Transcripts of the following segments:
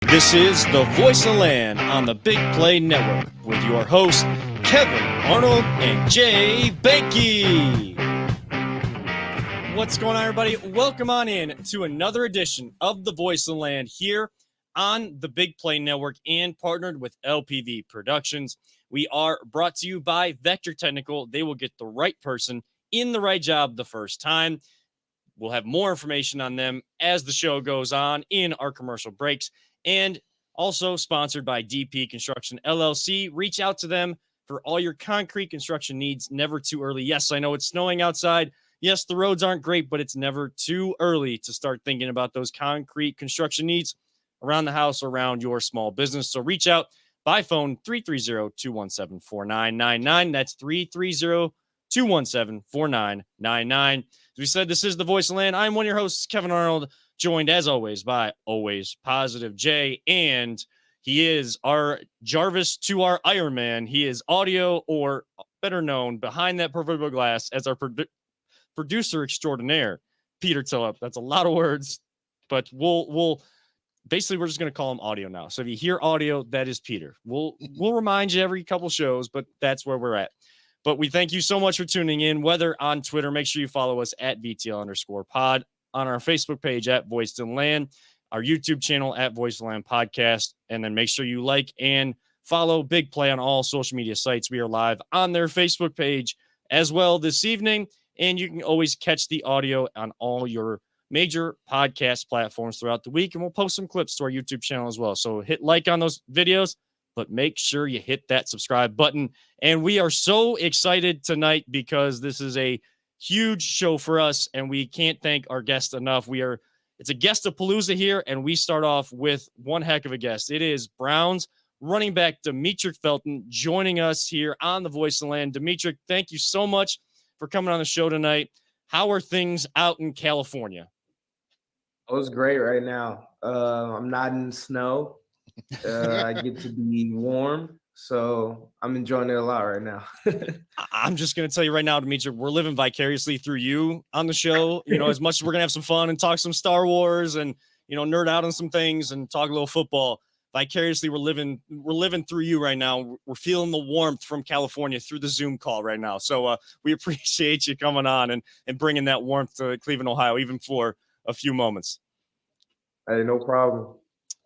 This is the Voice of Land on the Big Play Network with your hosts, Kevin Arnold and Jay Banky. What's going on, everybody? Welcome on in to another edition of the Voice of Land here on the Big Play Network and partnered with LPV Productions. We are brought to you by Vector Technical. They will get the right person in the right job the first time. We'll have more information on them as the show goes on in our commercial breaks. And also sponsored by DP Construction LLC. Reach out to them for all your concrete construction needs. Never too early. Yes, I know it's snowing outside. Yes, the roads aren't great, but it's never too early to start thinking about those concrete construction needs around the house, around your small business. So reach out by phone 330-217-4999. That's 330-217-4999. As we said, this is the Voice of Land. I'm one of your hosts, Kevin Arnold, joined as always by Always Positive Jay, and he is our Jarvis to our Iron Man. He is audio, or better known behind that proverbial glass as our producer extraordinaire, Peter Tillip. That's a lot of words, but we're just going to call him audio now. So if you hear audio, that is Peter. We'll remind you every couple shows, but that's where we're at. But we thank you so much for tuning in, whether on Twitter. Make sure you follow us at VTL_pod, on our Facebook page at Voice of Land, our YouTube channel at Voice of Land Podcast, and then make sure you like and follow Big Play on all social media sites. We are live on their Facebook page as well this evening, and you can always catch the audio on all your major podcast platforms throughout the week, and we'll post some clips to our YouTube channel as well. So hit like on those videos, but make sure you hit that subscribe button. And we are so excited tonight because this is a huge show for us, and we can't thank our guests enough. It's a guest-a-palooza here, and we start off with one heck of a guest. It is Browns running back Demetric Felton joining us here on the Voice of Land. Demetric, thank you so much for coming on the show tonight. How are things out in California? Oh, it's great right now. I'm not in snow. I get to be warm, so I'm enjoying it a lot right now. I'm just going to tell you right now, Demetric, we're living vicariously through you on the show. You know, as much as we're going to have some fun and talk some Star Wars and, you know, nerd out on some things and talk a little football, vicariously we're living through you right now. We're feeling the warmth from California through the Zoom call right now. So we appreciate you coming on and bringing that warmth to Cleveland, Ohio, even for a few moments. Hey, no problem.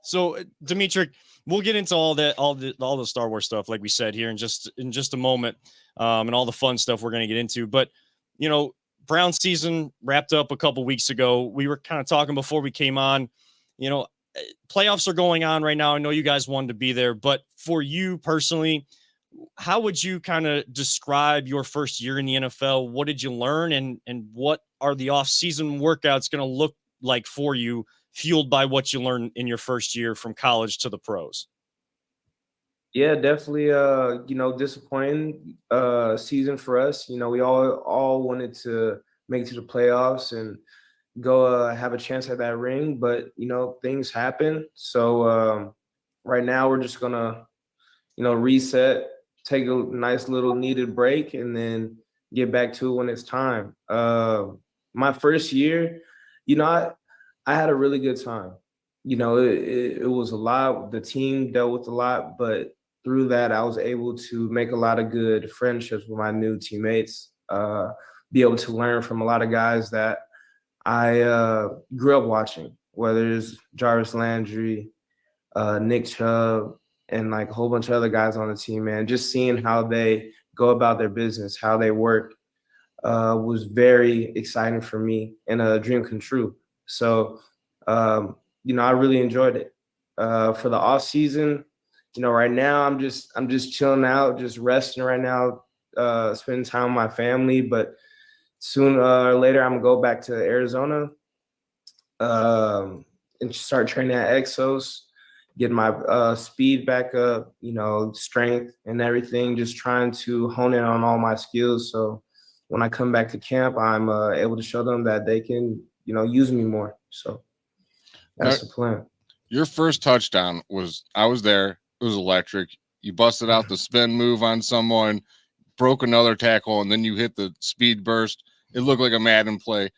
So, Demetric, we'll get into all the Star Wars stuff, like we said here in just a moment, and all the fun stuff we're going to get into. But, you know, Brown season wrapped up a couple weeks ago. We were kind of talking before we came on. You know, playoffs are going on right now. I know you guys wanted to be there, but for you personally, how would you kind of describe your first year in the NFL? What did you learn, and what are the off-season workouts going to look like for you, fueled by what you learned in your first year from college to the pros? Yeah, definitely. Disappointing season for us. You know, we all wanted to make it to the playoffs and go have a chance at that ring, but you know, things happen. So right now we're just gonna, reset, take a nice little needed break, and then get back to it when it's time. My first year, I had a really good time. You know, it was a lot. The team dealt with a lot, but through that, I was able to make a lot of good friendships with my new teammates, be able to learn from a lot of guys that I grew up watching, whether it's Jarvis Landry, Nick Chubb, and like a whole bunch of other guys on the team, man. Just seeing how they go about their business, how they work, was very exciting for me and a dream come true. So, I really enjoyed it. For the off season, right now I'm just chilling out, just resting right now, spending time with my family. But sooner or later, I'm gonna go back to Arizona, and start training at Exos, get my speed back up, strength and everything. Just trying to hone in on all my skills. So when I come back to camp, I'm able to show them that they can, use me more. So that's the plan. Your first touchdown I was there. It was electric. You busted out the spin move on someone, broke another tackle, and then you hit the speed burst. It looked like a Madden play.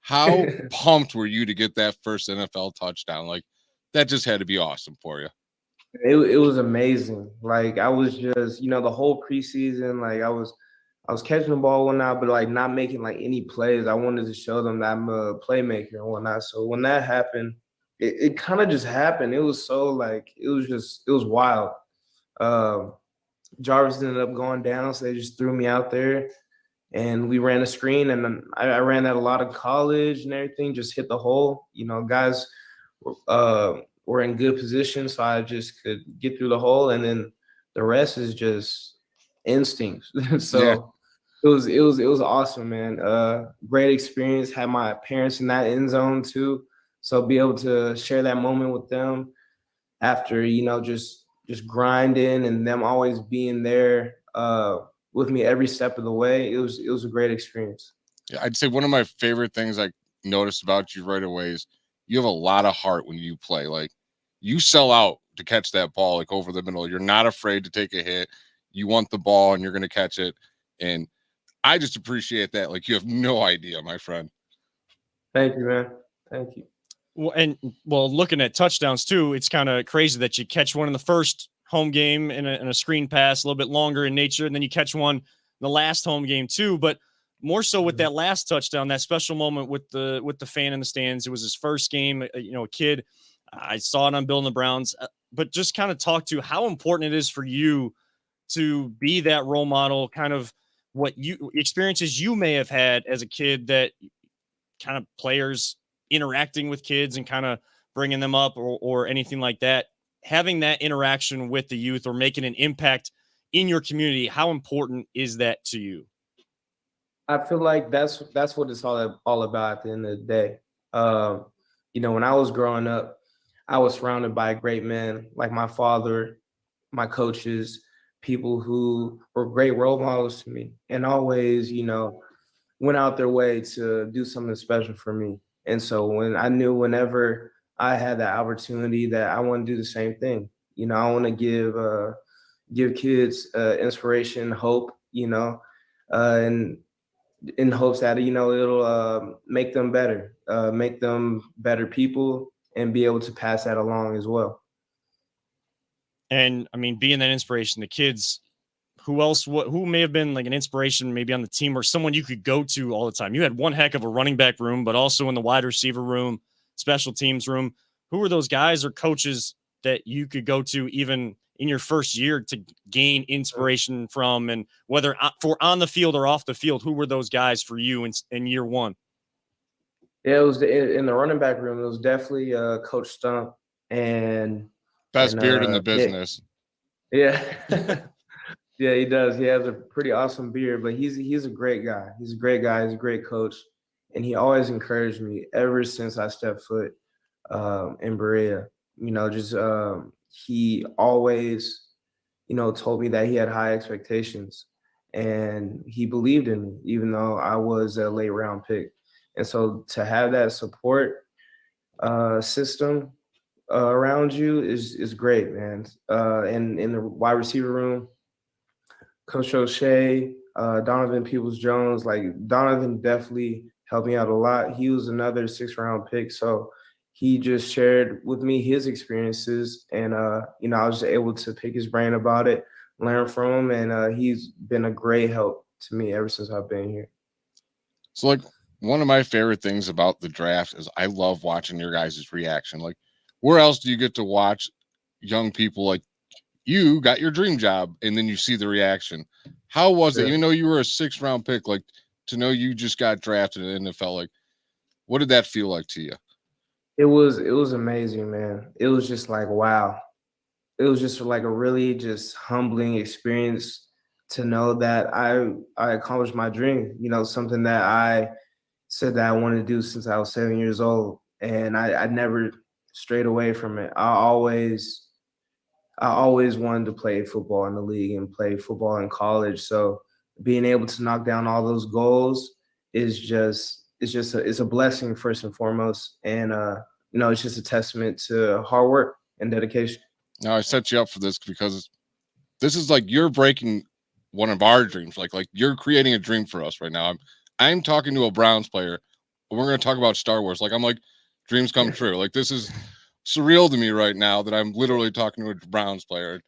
How pumped were you to get that first NFL touchdown? Like, that just had to be awesome for you. It was amazing. Like I was just, the whole preseason, like I was catching the ball and whatnot, but like not making like any plays. I wanted to show them that I'm a playmaker and whatnot. So when that happened, it kind of just happened. It was so like it was wild. Um, Jarvis ended up going down, so they just threw me out there, and we ran a screen, and then I ran that a lot of college and everything. Just hit the hole. Guys were in good position, so I just could get through the hole, and then the rest is just instincts. So. Yeah. It was awesome, man. Great experience. Had my parents in that end zone too, so be able to share that moment with them after just grinding and them always being there with me every step of the way. It was a great experience. Yeah, I'd say one of my favorite things I noticed about you right away is you have a lot of heart when you play. Like you sell out to catch that ball like over the middle. You're not afraid to take a hit. You want the ball and you're going to catch it. And I just appreciate that. Like you have no idea, my friend. Thank you, man. Thank you. Well, looking at touchdowns too, it's kind of crazy that you catch one in the first home game in a screen pass, a little bit longer in nature, and then you catch one in the last home game too. But more so with that last touchdown, that special moment with the fan in the stands. It was his first game, a kid. I saw it on Bill and the Browns, but just kind of talk to how important it is for you to be that role model, kind of what experiences you may have had as a kid, that kind of players interacting with kids and kind of bringing them up or anything like that, having that interaction with the youth or making an impact in your community. How important is that to you? I feel like that's what it's all about at the end of the day. When I was growing up, I was surrounded by great men like my father, my coaches, people who were great role models to me and always, went out their way to do something special for me. And so whenever I had that opportunity that I want to do the same thing, I want to give kids inspiration, hope, and in hopes that, it'll make them better people and be able to pass that along as well. And I mean, being that inspiration, the kids, who may have been like an inspiration maybe on the team or someone you could go to all the time? You had one heck of a running back room, but also in the wide receiver room, special teams room. Who were those guys or coaches that you could go to even in your first year to gain inspiration from? And whether for on the field or off the field, who were those guys for you in year one? Yeah, it was in the running back room. It was definitely Coach Stump and best beard in the business. Yeah. Yeah, he does. He has a pretty awesome beard, but he's a great guy. He's a great guy. He's a great coach, and he always encouraged me ever since I stepped foot in Berea. He always, told me that he had high expectations, and he believed in me, even though I was a late round pick. And so to have that support system around you is great, man. And in the wide receiver room, Coach O'Shea, Donovan Peoples-Jones, like Donovan definitely helped me out a lot. He was another 6th-round pick, so he just shared with me his experiences, and I was just able to pick his brain about it, learn from him, and he's been a great help to me ever since I've been here. So, like, one of my favorite things about the draft is I love watching your guys' reaction. Like, where else do you get to watch young people like you got your dream job and then you see the reaction? How was it, even though you were a 6th-round pick, like to know you just got drafted in the NFL? Like, what did that feel like to you? It was amazing, man. It was just like, wow. It was just like a really just humbling experience to know that I accomplished my dream, something that I said that I wanted to do since I was 7 years old. And I never strayed away from it. I always wanted to play football in the league and play football in college. So being able to knock down all those goals is it's a blessing first and foremost. And, it's just a testament to hard work and dedication. Now I set you up for this because this is like you're breaking one of our dreams. Like you're creating a dream for us right now. I'm talking to a Browns player. We're going to talk about Star Wars. Like, I'm like, dreams come true. Like, this is surreal to me right now that I'm literally talking to a Browns player.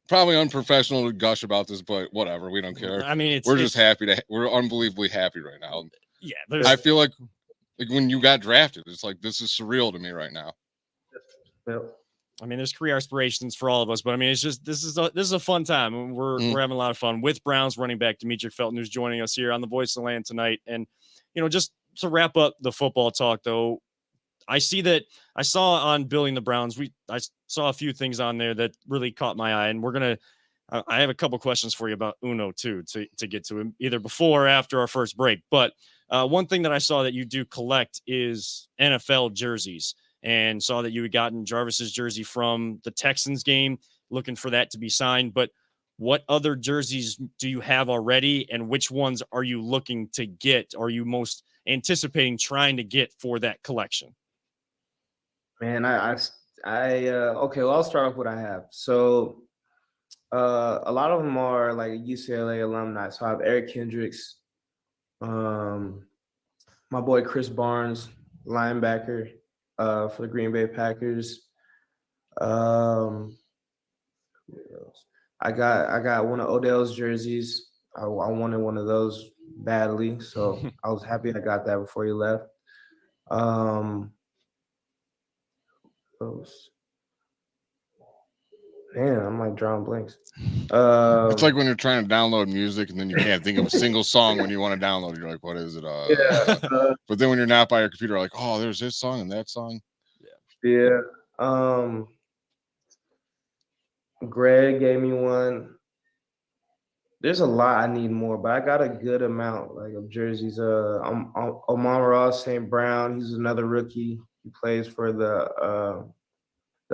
Probably unprofessional to gush about this, but whatever. We don't care. I mean, we're just happy we're unbelievably happy right now. Yeah. I feel like when you got drafted, it's like, this is surreal to me right now. Yep. I mean, there's career aspirations for all of us, but I mean, it's just this is a fun time. We're having a lot of fun with Browns running back Demetric Felton, who's joining us here on the Voice of the Land tonight. And just to wrap up the football talk, though, I saw on Building the Browns, I saw a few things on there that really caught my eye, and I have a couple questions for you about Uno too to get to him either before or after our first break. But one thing that I saw that you do collect is NFL jerseys. And saw that you had gotten Jarvis's jersey from the Texans game, looking for that to be signed. But what other jerseys do you have already, and which ones are you looking to get? Are you most anticipating trying to get for that collection? Man, okay, well, I'll start off with what I have. So a lot of them are like UCLA alumni. So I have Eric Kendricks, my boy Chris Barnes, linebacker, for the Green Bay Packers. I got one of Odell's jerseys. I wanted one of those badly, so I was happy I got that before he left. Man, I'm like drawing blanks. It's like when you're trying to download music and then you can't think of a single song when you want to download it. You're like, what is it? But then when you're not by your computer, like, oh, there's this song and that song. Yeah. Greg gave me one. There's a lot I need more, but I got a good amount of jerseys. I'm Amon-Ra St. Brown. He's another rookie. He plays for the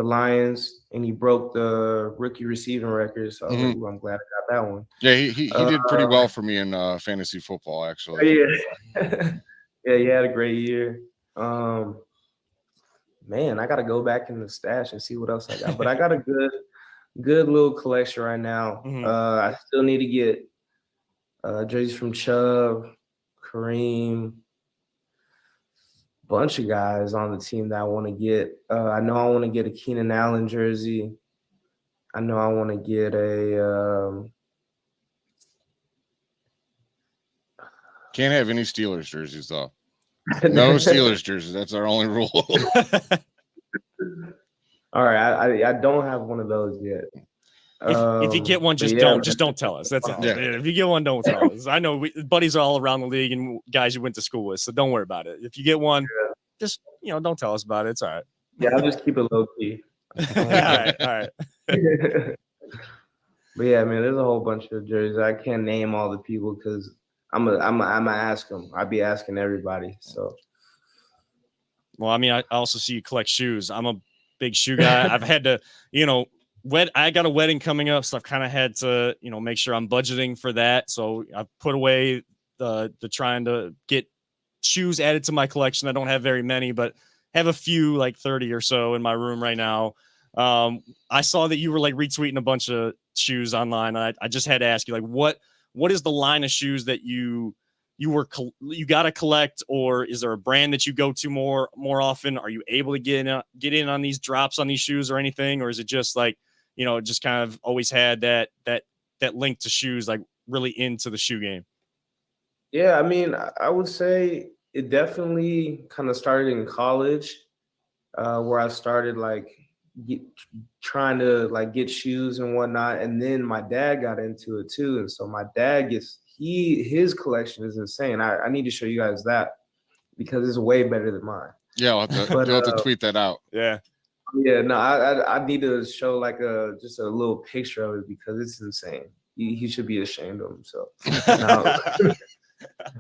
Lions, and he broke the rookie receiving record. So I'm glad I got that one. Yeah, he did pretty well for me in fantasy football, actually. Yeah, yeah, he had a great year. Man, I got to go back in the stash and see what else I got. But I got a good little collection right now. I still need to get jerseys from Chubb, Kareem, bunch of guys on the team that I want to get. I know I want to get a Keenan Allen jersey. I know I want to get a can't have any Steelers jerseys though. No Steelers jerseys. That's our only rule. All right, I don't have one of those yet. If you get one, just don't tell us. That's all. Yeah. If you get one, don't tell us. I know buddies are all around the league and guys you went to school with, so don't worry about it. If you get one, just don't tell us about it. It's all right. Yeah, I'll just keep it low key. All right. But yeah, man, there's a whole bunch of jerseys. I can't name all the people because I'm gonna ask them. I'll be asking everybody. So. Well, I mean, I also see you collect shoes. I'm a big shoe guy. I've had to, I got a wedding coming up, so I've kind of had to, make sure I'm budgeting for that. So I've put away the trying to get shoes added to my collection. I don't have very many, but have a few, like 30 or so in my room right now. I saw that you were like retweeting a bunch of shoes online. I just had to ask you, like, what is the line of shoes that you got to collect, or is there a brand that you go to more often? Are you able to get in on these drops on these shoes or anything, or is it just like, just kind of always had that link to shoes, like really into the shoe game? Yeah, I mean, I would say it definitely kind of started in college, where I started trying to get shoes and whatnot, and then my dad got into it too, and so my dad his collection is insane. I need to show you guys that because it's way better than mine. Yeah, you'll have to tweet that out. Yeah. Yeah, no, I need to show just a little picture of it because it's insane. He should be ashamed of himself.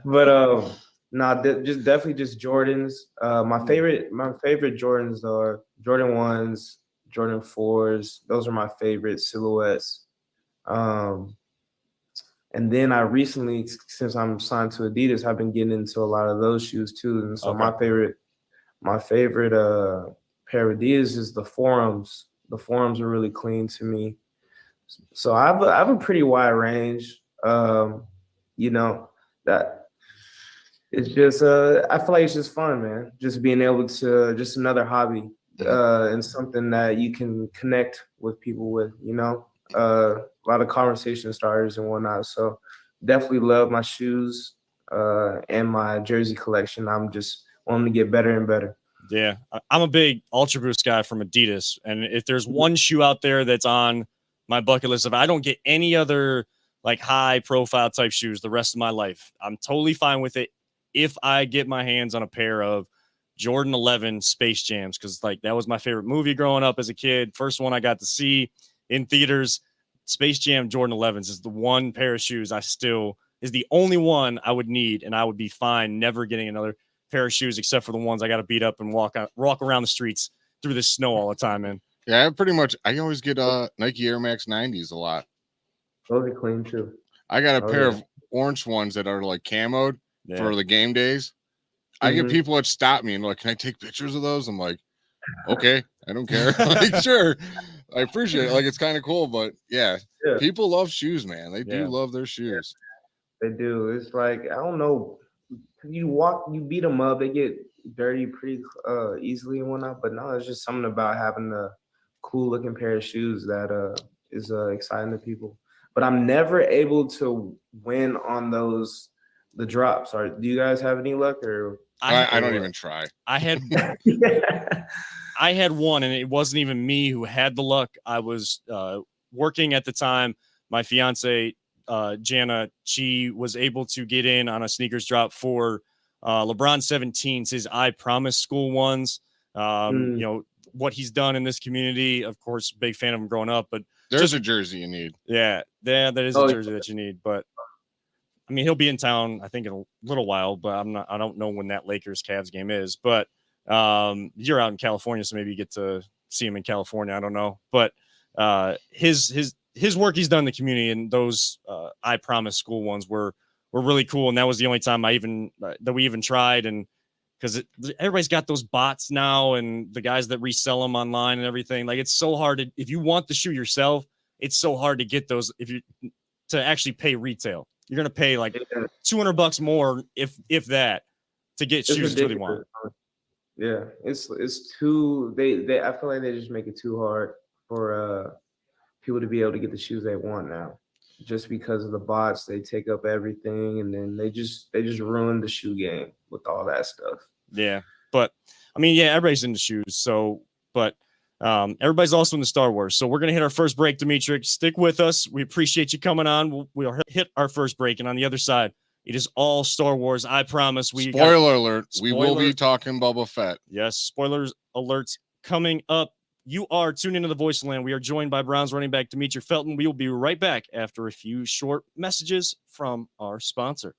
But just definitely just Jordans. My favorite Jordans are Jordan 1s, Jordan 4s. Those are my favorite silhouettes. And then I recently, since I'm signed to Adidas, I've been getting into a lot of those shoes too. And so my favorite pair of Adidas is the Forums. The Forums are really clean to me. So I have a pretty wide range. That it's just I feel like it's just fun, man. Just being able to, just another hobby and something that you can connect with people with, a lot of conversation starters and whatnot. So definitely love my shoes and my jersey collection. I'm just wanting to get better and better. Yeah, I'm a big Ultra Boost guy from Adidas, and if there's one shoe out there that's on my bucket list, if I don't get any other like high profile type shoes the rest of my life, I'm totally fine with it if I get my hands on a pair of Jordan 11 Space Jams, because like that was my favorite movie growing up as a kid. First one I got to see in theaters. Space Jam Jordan 11s is the one pair of shoes is the only one I would need, and I would be fine never getting another pair of shoes except for the ones I got to beat up and walk around the streets through the snow all the time, man. Yeah, I always get Nike Air Max 90s a lot. Those are clean too. I got a pair of orange ones that are like camoed for the game days. I get people that stop me and like, can I take pictures of those? I'm like, okay, I don't care. Like, sure, I appreciate it. Like, it's kind of cool, but yeah, people love shoes, man. They do love their shoes. They do. It's like, I don't know. You beat them up, they get dirty pretty easily and whatnot. But no, it's just something about having a cool looking pair of shoes that is exciting to people. But I'm never able to win on the drops. Do you guys have any luck? Or I don't even try. I had I had one, and it wasn't even me who had the luck. I was working at the time. My fiance Jana, she was able to get in on a sneakers drop for LeBron 17s, his I Promise school ones. You know what he's done in this community. Of course, big fan of him growing up, but there's a jersey you need. Yeah, that is a jersey that you need. But I mean, he'll be in town, I think, in a little while. But I don't know when that Lakers Cavs game is. But you're out in California, so maybe you get to see him in California. I don't know, but his work he's done in the community, and those I Promise school ones were really cool. And that was the only time that we even tried. And because everybody's got those bots now, and the guys that resell them online and everything. Like, it's so hard if you want the shoe yourself, it's so hard to get those to actually pay retail. You're gonna pay like $200 more if that to get shoes that you really want. Yeah, it's too they I feel like they just make it too hard for people to be able to get the shoes they want now, just because of the bots. They take up everything, and then they just ruin the shoe game with all that stuff. Yeah, but I mean, yeah, everybody's into shoes. So, but everybody's also into Star Wars. So we're gonna hit our first break, Demetric. Stick with us. We appreciate you coming on. We'll hit our first break, and on the other side, it is all Star Wars. I promise. Spoiler alert. We will be talking Boba Fett. Yes, spoilers alerts coming up. You are tuned into the Voice of Land. We are joined by Browns running back Demetric Felton. We will be right back after a few short messages from our sponsor.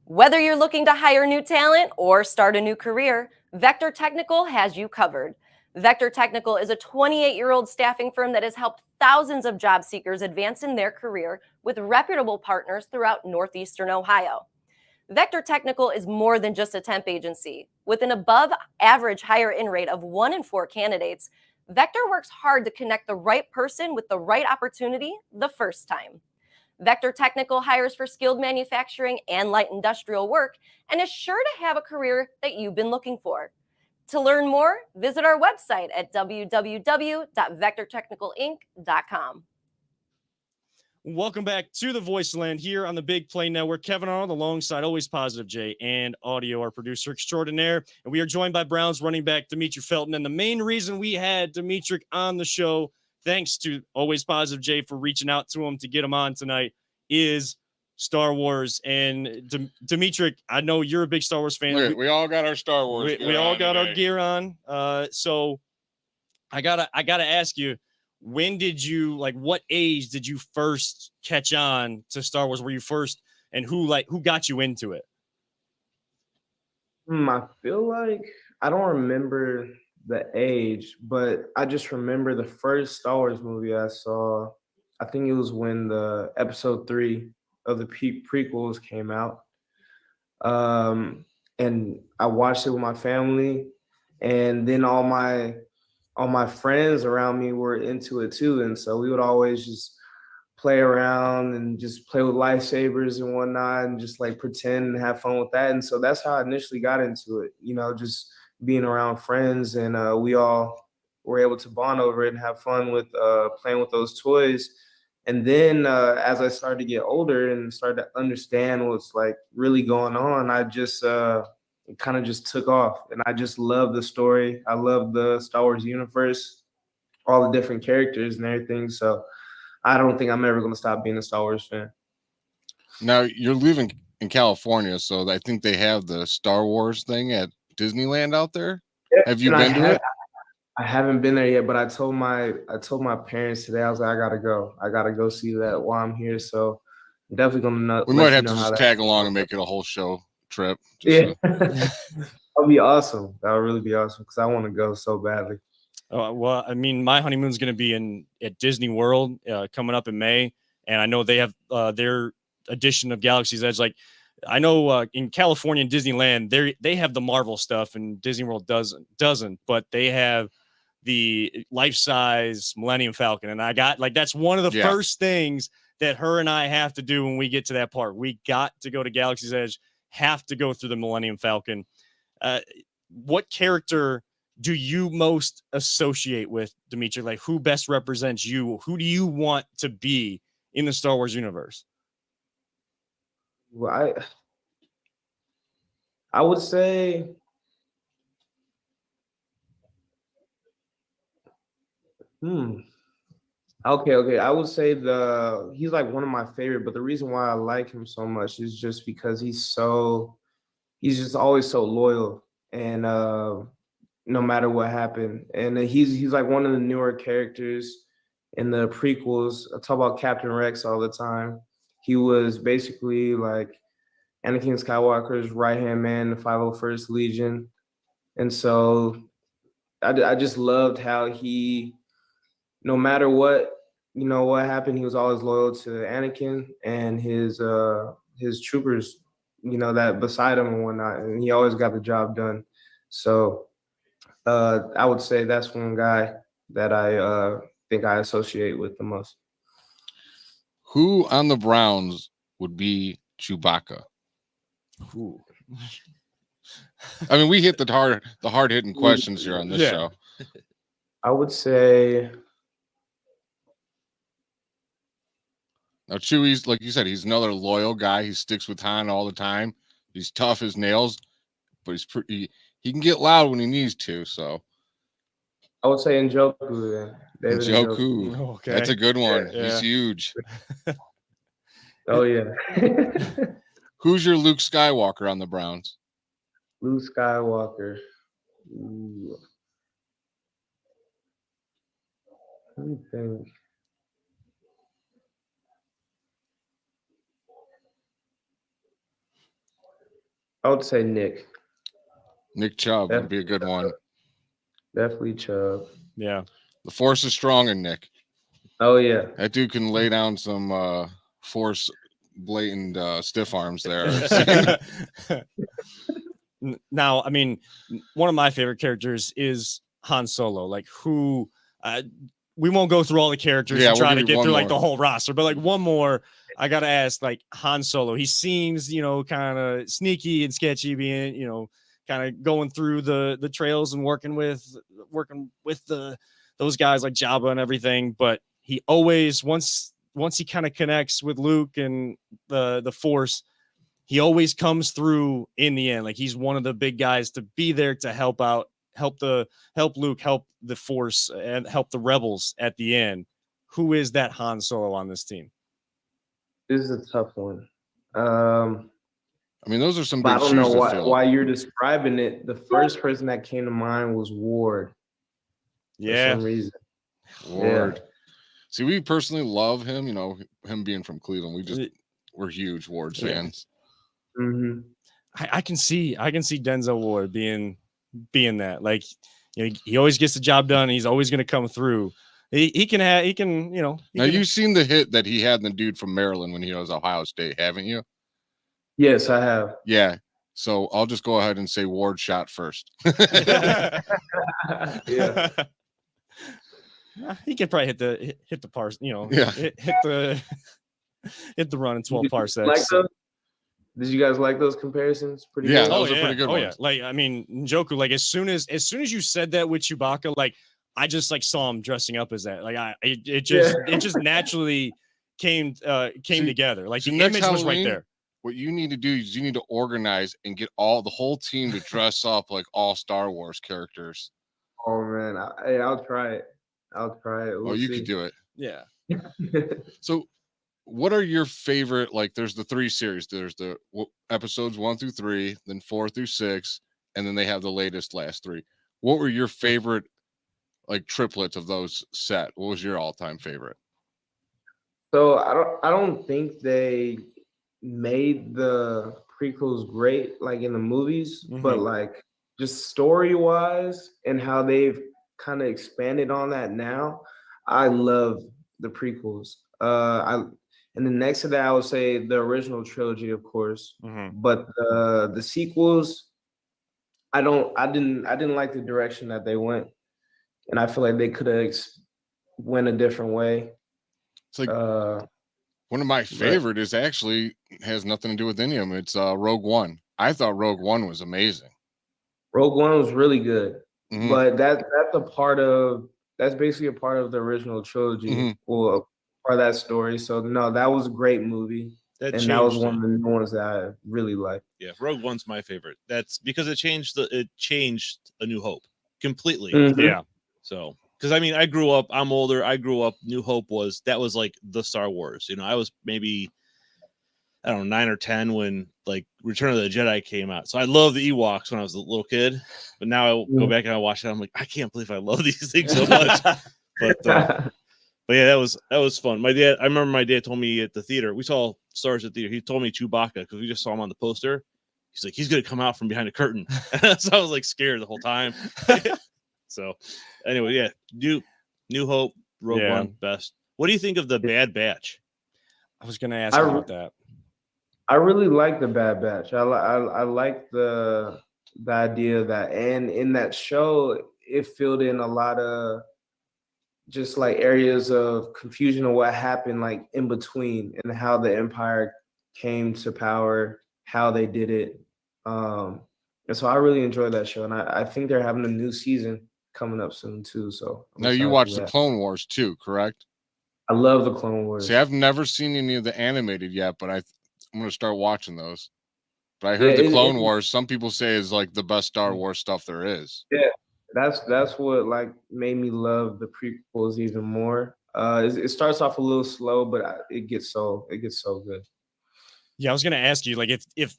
Whether you're looking to hire new talent or start a new career, Vector Technical has you covered. Vector Technical is a 28-year-old staffing firm that has helped thousands of job seekers advance in their career with reputable partners throughout Northeastern Ohio. Vector Technical is more than just a temp agency. With an above-average hire-in rate of 1 in 4 candidates, Vector works hard to connect the right person with the right opportunity the first time. Vector Technical hires for skilled manufacturing and light industrial work and is sure to have a career that you've been looking for. To learn more, visit our website at www.vectortechnicalinc.com. Welcome back to the Voice Land here on the Big Play Network. Kevin Arnold alongside Always Positive Jay and Audio, our producer extraordinaire. And we are joined by Browns running back Demetric Felton. And the main reason we had Demetric on the show, thanks to Always Positive Jay for reaching out to him to get him on tonight, is Star Wars. And Demetric, I know you're a big Star Wars fan. We all got our Star Wars. We all got our gear on. So I gotta ask you, when did you, like, what age did you first catch on to Star Wars? Were you first, and who got you into it? I feel like I don't remember the age, but I just remember the first Star Wars movie I saw. I think it was when the episode 3 of the prequels came out. And I watched it with my family, and then all my friends around me were into it too. And so we would always just play around and just play with lightsabers and whatnot, and just like pretend and have fun with that. And so that's how I initially got into it, just being around friends, and we all were able to bond over it and have fun with playing with those toys. And then as I started to get older and started to understand what's like really going on, I just it kind of just took off, and I just love the story. I love the Star Wars universe, all the different characters and everything. So I don't think I'm ever going to stop being a Star Wars fan. Now you're living in California, so I think they have the Star Wars thing at Disneyland out there. Yeah, Have you and been to it? I haven't been there yet, but I told my parents today, I was like, I gotta go. I gotta go see that while I'm here. So I'm definitely gonna We might have to just tag along and make it a whole show trip. Yeah. That'll be awesome. That'll really be awesome because I want to go so badly. Oh, well, I mean, my honeymoon's going to be at Disney World coming up in May, and I know they have their edition of Galaxy's Edge. Like, I know in California and Disneyland, they have the Marvel stuff, and Disney World doesn't, but they have the life-size Millennium Falcon, and I got like that's one of the first things that her and I have to do when we get to that park. We got to go to Galaxy's Edge, have to go through the Millennium Falcon. What character do you most associate with, Demetric? Like, who best represents you? Who do you want to be in the Star Wars universe? Well, I would say Okay. I would say he's like one of my favorite, but the reason why I like him so much is just because he's just always so loyal, and no matter what happened. And he's like one of the newer characters in the prequels. I talk about Captain Rex all the time. He was basically like Anakin Skywalker's right-hand man, the 501st Legion. And so I just loved how he, no matter what, what happened, he was always loyal to Anakin and his troopers, that beside him and whatnot. And he always got the job done. So I would say that's one guy that I think I associate with the most. Who on the Browns would be Chewbacca? Ooh. I mean, we hit the hard hitting questions here on this show. I would say now Chewie's, like you said, he's another loyal guy. He sticks with Han all the time. He's tough as nails, but he's pretty. He can get loud when he needs to. So I would say Njoku. Then. Njoku. Okay. That's a good one. Yeah. He's huge. Oh yeah. Who's your Luke Skywalker on the Browns? Luke Skywalker. Ooh. Let me think. I would say Nick. Nick Chubb would be a good one. Definitely Chubb. Yeah. The Force is strong in Nick. Oh yeah. That dude can lay down some Force blatant stiff arms there. Now, I mean, one of my favorite characters is Han Solo. Like, who we won't go through all the characters and try to get through like the whole roster, but like one more, I gotta ask, like Han Solo. He seems, kind of sneaky and sketchy, being, kind of going through the trails and working with those guys like Jabba and everything. But he always, once he kind of connects with Luke and the Force, he always comes through in the end. Like, he's one of the big guys to be there to help out, help Luke, help the Force, and help the rebels at the end. Who is that Han Solo on this team? This is a tough one. I mean, those are some big I don't shoes know to fill. why you're describing it. The first person that came to mind was Ward. Yeah. For some reason. Ward. Yeah. See, we personally love him, him being from Cleveland. We're huge Ward fans. Mm-hmm. I can see Denzel Ward being that. Like, he always gets the job done. And he's always going to come through. He can. Now, you've seen the hit that he had in the dude from Maryland when he was Ohio State, haven't you? Yes, I have. Yeah. So I'll just go ahead and say Ward shot first. Yeah. He could probably hit the parse, Yeah. hit the run in 12 parsecs. Like Did you guys like those comparisons? Pretty Yeah, good. those are pretty good Yeah. ones. Like, I mean, Njoku, like as soon as you said that with Chewbacca, like I just like saw him dressing up as that. Like it just naturally came together. Like so the next image was right Halloween, there. what you need to do is you need to organize and get the whole team to dress up like all Star Wars characters. Oh man, I'll try it. We'll You see. could do it. Yeah. So what are your favorite, like there's the 3 series, there's the episodes 1 through 3, then 4 through 6, and then they have the latest last 3. What were your favorite like triplets of those set? What was your all-time favorite? So I don't think they made the prequels great like in the movies, but like just story wise and how they've kind of expanded on that now. I love the prequels. And then next to that, I would say the original trilogy, of course. But the sequels, I didn't like the direction that they went, and I feel like they could have went a different way. It's like one of my favorite is actually has nothing to do with any of them. It's Rogue One. I thought Rogue One was amazing. Rogue One was really good, but that's basically a part of the original trilogy, or part of that story. So no, that was a great movie, that was one of the new ones that I really liked. Yeah, Rogue One's my favorite. That's because it changed A New Hope completely. Yeah. So, because I mean, I'm older. I grew up. New Hope was like the Star Wars. You know, I was maybe, I don't know, 9 or 10 when like Return of the Jedi came out. So I loved the Ewoks when I was a little kid. But now I go back and I watch it. I'm like, I can't believe I love these things so much. But yeah, that was fun. I remember my dad told me at the theater, we saw Star Wars at the theater. He told me Chewbacca because we just saw him on the poster. He's like, he's gonna come out from behind a curtain. So I was like scared the whole time. So anyway, yeah, New Hope, Rogue One, best. What do you think of the Bad Batch? I was gonna ask about that. I really like the Bad Batch. I like the idea that, and in that show, it filled in a lot of just like areas of confusion of what happened like in between and how the Empire came to power, how they did it. And so I really enjoyed that show. And I think they're having a new season coming up soon too. So now you watched the Clone Wars too, correct? I love the Clone Wars. See, I've never seen any of the animated yet, but I'm going to start watching those. But I heard the Clone Wars, some people say is like the best Star Wars stuff there is. Yeah. That's what like made me love the prequels even more. It starts off a little slow, but it gets so good. Yeah, I was gonna ask you like if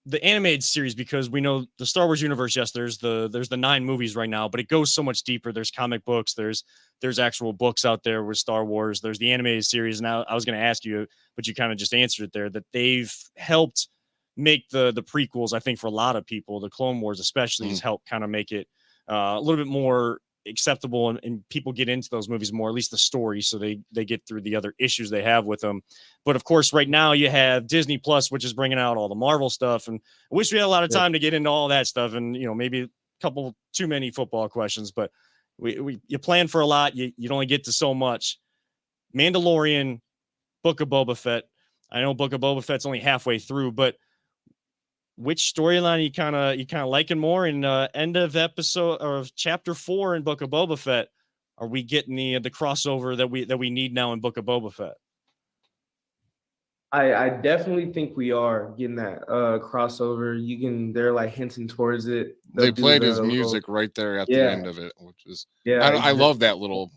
the animated series, because we know the Star Wars universe, yes, there's the 9 movies right now, but it goes so much deeper. There's comic books, there's actual books out there with Star Wars, there's the animated series. Now I was gonna ask you, but you kind of just answered it there, that they've helped make the prequels, I think for a lot of people, the Clone Wars especially has helped kind of make it a little bit more acceptable and people get into those movies more, at least the story, so they get through the other issues they have with them. But of course, right now you have Disney Plus, which is bringing out all the Marvel stuff, and I wish we had a lot of time to get into all that stuff, and maybe a couple too many football questions, but you plan for a lot, you only get to so much. Mandalorian, Book of Boba Fett. I know Book of Boba Fett's only halfway through, but which storyline you kind of liking more? In end of episode or chapter 4 in Book of Boba Fett, are we getting the crossover that we need now in Book of Boba Fett? I definitely think we are getting that crossover. They're like hinting towards it. They played his music right there at the end of it, which is I love that little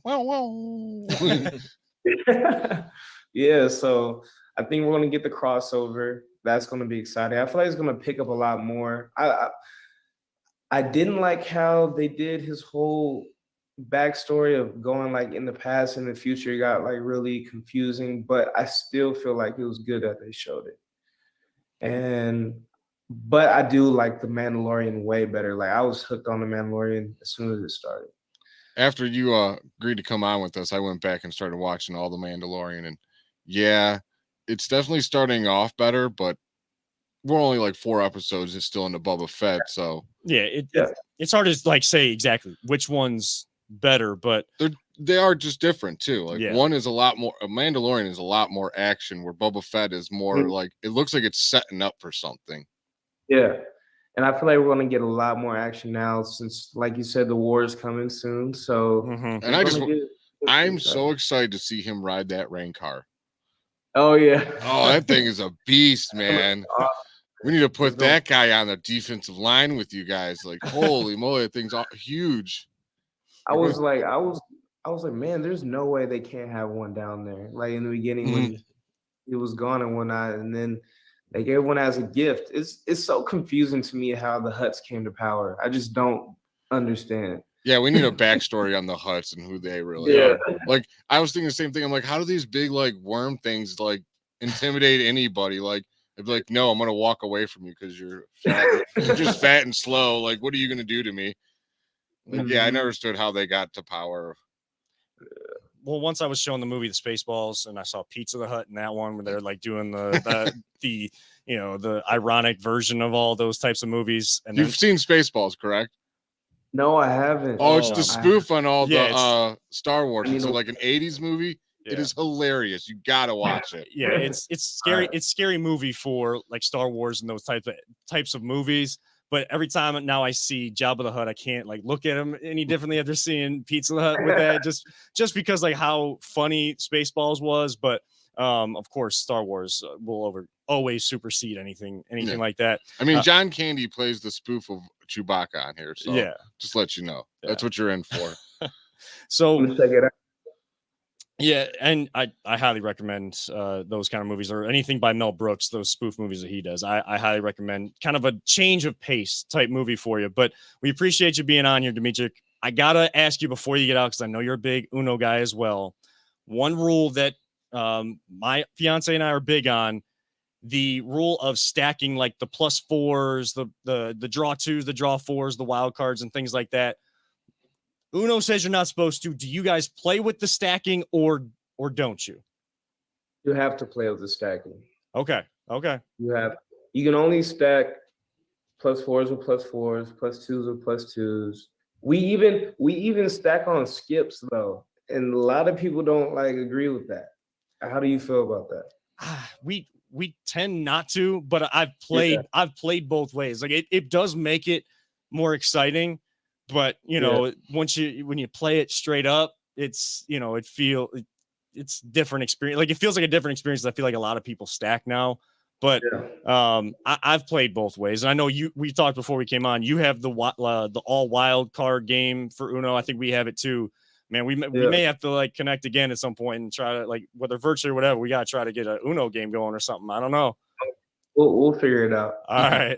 yeah. So I think we're gonna get the crossover. That's going to be exciting. I feel like it's going to pick up a lot more. I didn't like how they did his whole backstory of going like in the past and the future. It got like really confusing, but I still feel like it was good that they showed it. But I do like the Mandalorian way better. Like I was hooked on the Mandalorian as soon as it started. After you agreed to come on with us, I went back and started watching all the Mandalorian, and yeah, it's definitely starting off better, but we're only like 4 episodes. It's still into Boba Fett, so it's hard to like say exactly which one's better, but they are just different too. Like Yeah. one is a lot more. A Mandalorian is a lot more action, where Boba Fett is more like it looks like it's setting up for something. Yeah. And I feel like we're gonna get a lot more action now since, like you said, the war is coming soon. So Mhm. And I'm so excited to see him ride that rain car. Oh yeah. Oh, that thing is a beast, man. We need to put that guy on the defensive line with you guys. Like, holy moly, that thing's huge. I was like, man, there's no way they can't have one down there. Like in the beginning when he was gone and whatnot, and then they gave one as a gift. It's so confusing to me how the Hutts came to power. I just don't understand. Yeah, we need a backstory on the Hutts and who they really are. Like, I was thinking the same thing. I'm like, how do these big like worm things like intimidate anybody? Like, they'd be like, no, I'm gonna walk away from you because you're fat. You're just fat and slow. Like, what are you gonna do to me? Like, yeah, I never understood how they got to power. Well, once I was showing the movie The Spaceballs, and I saw Pizza the Hut in that one, where they're like doing the the ironic version of all those types of movies. And You've seen Spaceballs, correct? No, I haven't. Oh, it's the spoof on all the Star Wars. It's like an 80s movie. Yeah. It is hilarious. You gotta watch it. Yeah, it's scary. It's scary movie for like Star Wars and those types of movies. But every time now I see Jabba the Hutt, I can't like look at him any differently after seeing Pizza the Hut with that. just because like how funny Spaceballs was. But of course, Star Wars will always supersede anything like that. I mean, John Candy plays the spoof of Chewbacca on here, so yeah, just let you know that's what you're in for. So check it out. Yeah, and I highly recommend those kind of movies or anything by Mel Brooks, those spoof movies that he does. I highly recommend kind of a change of pace type movie for you. But we appreciate you being on here, Demetric. I got to ask you before you get out, because I know you're a big Uno guy as well. One rule that my fiance and I are big on, the rule of stacking like the +4s, the draw 2s, the draw 4s, the wild cards and things like that. Uno says you're not supposed to. Do you guys play with the stacking or don't you? You have to play with the stacking. Okay. You can only stack +4s with +4s, +2s with +2s. We even stack on skips though. And a lot of people don't like agree with that. How do you feel about that? We tend not to, but I've played both ways. Like it does make it more exciting. But when you play it straight up, it's it's different experience. Like it feels like a different experience. I feel like a lot of people stack now, but I've played both ways. And I know we talked before we came on. You have the all wild card game for Uno. I think we have it too. Man, we may have to like connect again at some point and try to like whether virtually or whatever. We gotta try to get a Uno game going or something. I don't know. We'll figure it out. All right.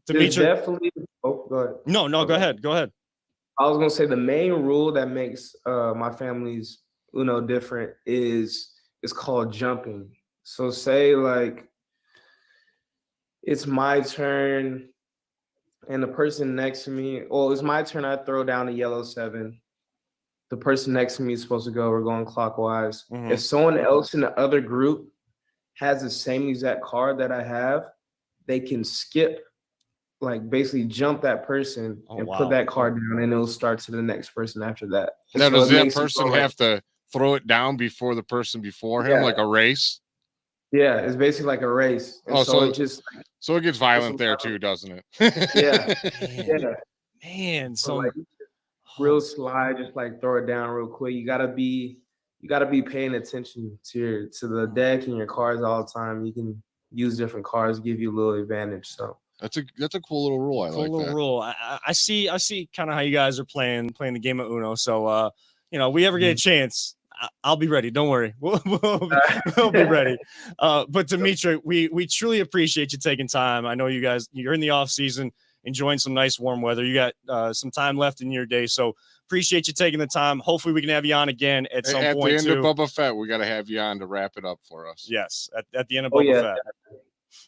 Demetric, definitely. Oh, go ahead. No, go ahead. I was gonna say the main rule that makes my family's Uno different is called jumping. So say like it's my turn and the person next to me, it's my turn, I throw down a yellow 7. The person next to me is supposed to go, we're going clockwise. Mm-hmm. If someone else in the other group has the same exact card that I have, they can skip, like basically jump that person put that card down, and it'll start to the next person after that. Now, does that person have to throw it down before the person before him, like a race? Yeah, it's basically like a race. And so it gets violent there too, doesn't it? Yeah. Man, so like real slide, just like throw it down real quick. You gotta be paying attention to the deck and your cards all the time. You can use different cards, give you a little advantage. So that's a cool little rule. I like that. Rule. I see kind of how you guys are playing the game of Uno. So we ever get a chance, I'll be ready. Don't worry. We'll be ready. But Demetric, we truly appreciate you taking time. I know you guys, you're in the off season, enjoying some nice warm weather. You got some time left in your day. So appreciate you taking the time. Hopefully we can have you on again at some point. At the end of Boba Fett, we got to have you on to wrap it up for us. Yes. At the end of Boba Fett.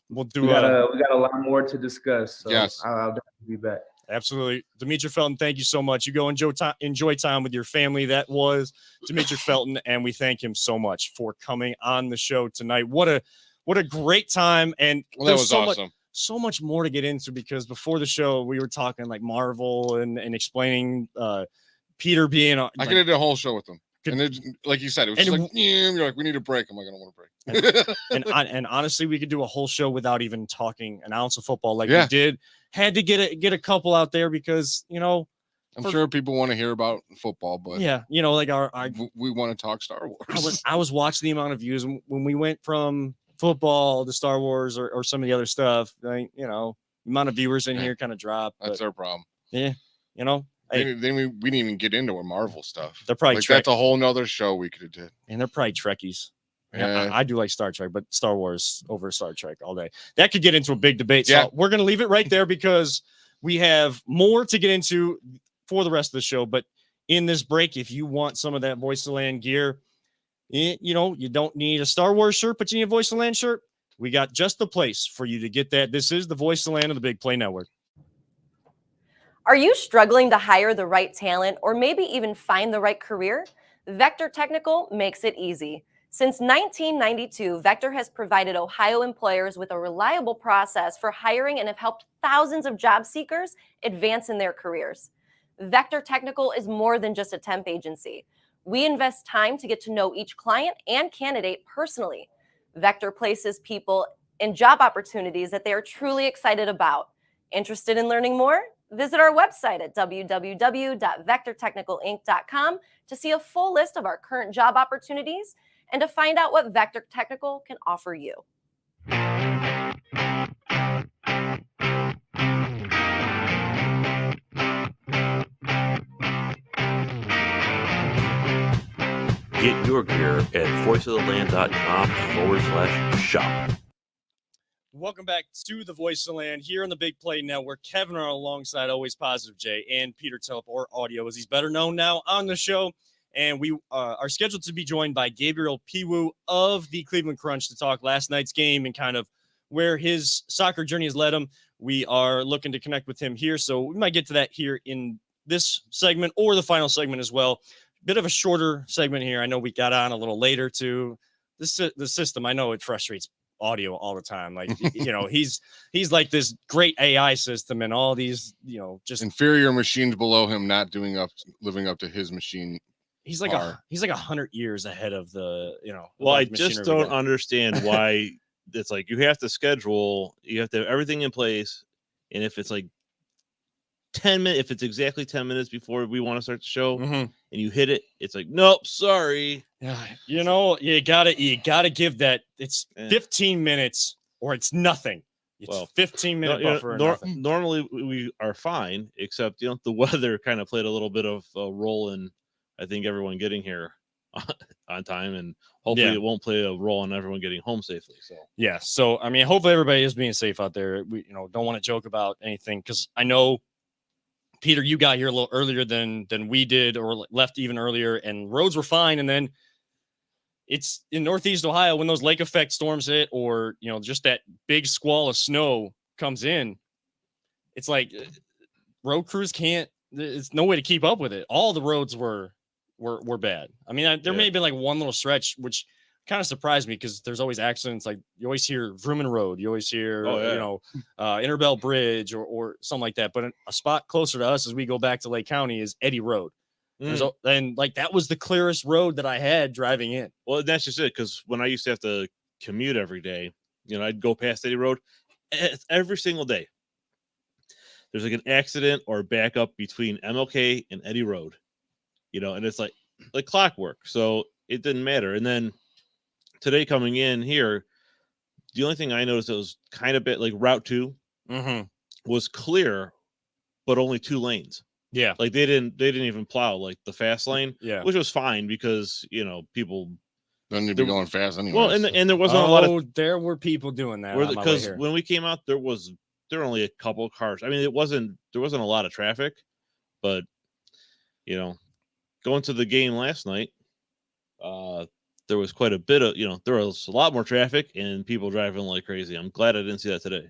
We'll do. We got a lot more to discuss. So yes, I'll definitely be back. Absolutely, Demetric Felton. Thank you so much. You go enjoy time with your family. That was Demetric Felton, and we thank him so much for coming on the show tonight. What a great time, and that was awesome. So much more to get into because before the show we were talking like Marvel and explaining Peter being I like, could have done a whole show with them. And then, like you said, it was just And- like, you're like, we need a break. I'm like, I don't want a break. and honestly, we could do a whole show without even talking an ounce of football like Yeah. we did. Had to get a couple out there because, you know, I'm sure people want to hear about football, but yeah, you know, like we want to talk Star Wars. I was watching the amount of views when we went from football to Star Wars or some of the other stuff. Like, you know, the amount of viewers in Yeah. here kind of dropped. That's our problem. Yeah, you know, hey, Then we didn't even get into our Marvel stuff. they're probably like that's a whole nother show we could have did. and they're probably Trekkies. Yeah. I do like Star Trek, but Star Wars over Star Trek all day. That could get into a big debate. Yeah. So we're going to leave it right there because we have more to get into for the rest of the show. But in this break, if you want some of that Voice of the Land gear, you know, you don't need a Star Wars shirt, but you need a Voice of the Land shirt. We got just the place for you to get that. This is the Voice of the Land of the Big Play Network. Are you struggling to hire the right talent or maybe even find the right career? Vector Technical makes it easy. Since 1992, Vector has provided Ohio employers with a reliable process for hiring and have helped thousands of job seekers advance in their careers. Vector Technical is more than just a temp agency. We invest time to get to know each client and candidate personally. Vector places people in job opportunities that they are truly excited about. Interested in learning more? Visit our website at www.vectortechnicalinc.com to see a full list of our current job opportunities and to find out what Vector Technical can offer you. Get your gear at voiceoftheland.com/shop. Welcome back to the Voice of the Land here on the Big Play Network. Kevin are alongside Always Positive Jay and Peter Telep, or Audio, as he's better known now on the show. And we are scheduled to be joined by Gabriel Pewu of the Cleveland Crunch to talk last night's game and kind of where his soccer journey has led him. We are looking to connect with him here, so we might get to that here in this segment or the final segment as well. Bit of a shorter segment here. I know we got on a little later to the system. I know it frustrates Audio all the time. Like, you know, he's like this great AI system and all these, you know, just inferior machines below him not living up to his machine. He's like 100 years ahead of the, you know. Well, I the just machinery don't understand why it's like you have to schedule, you have to have everything in place, and if it's like 10 minutes, if it's exactly 10 minutes before we want to start the show, and you hit it, it's like, nope, sorry. Yeah, you know, you gotta give that. It's 15 minutes or it's nothing. It's 15-minute buffer. Normally we are fine, except the weather kind of played a little bit of a role in, I think, everyone getting here on time, and hopefully it won't play a role in everyone getting home safely. So yeah, so I mean, hopefully everybody is being safe out there. We don't want to joke about anything because I know, Peter, you got here a little earlier than we did, or left even earlier, and roads were fine. And then it's in Northeast Ohio when those lake effect storms hit, or just that big squall of snow comes in. It's like road crews can't. It's no way to keep up with it. All the roads were bad. I mean, there may have been like one little stretch, which kind of surprised me because there's always accidents. Like you always hear Vrooman Road, you always hear Interbell Bridge or something like that. But a spot closer to us as we go back to Lake County is Eddy Road. And like that was the clearest road that I had driving in. Well, that's just it, because when I used to have to commute every day, I'd go past Eddy Road every single day. There's like an accident or backup between MLK and Eddy Road, and it's like clockwork. So it didn't matter. And then today coming in here, the only thing I noticed that was kind of bit like Route 2 was clear, but only 2 lanes. Yeah, like they didn't even plow like the fast lane. Yeah, which was fine because people don't need to be going fast anyway. Well, and there wasn't a lot of. There were people doing that because when we came out, there were only a couple of cars. I mean, there wasn't a lot of traffic, but going to the game last night, there was quite a bit of there was a lot more traffic and people driving like crazy. I'm glad I didn't see that today.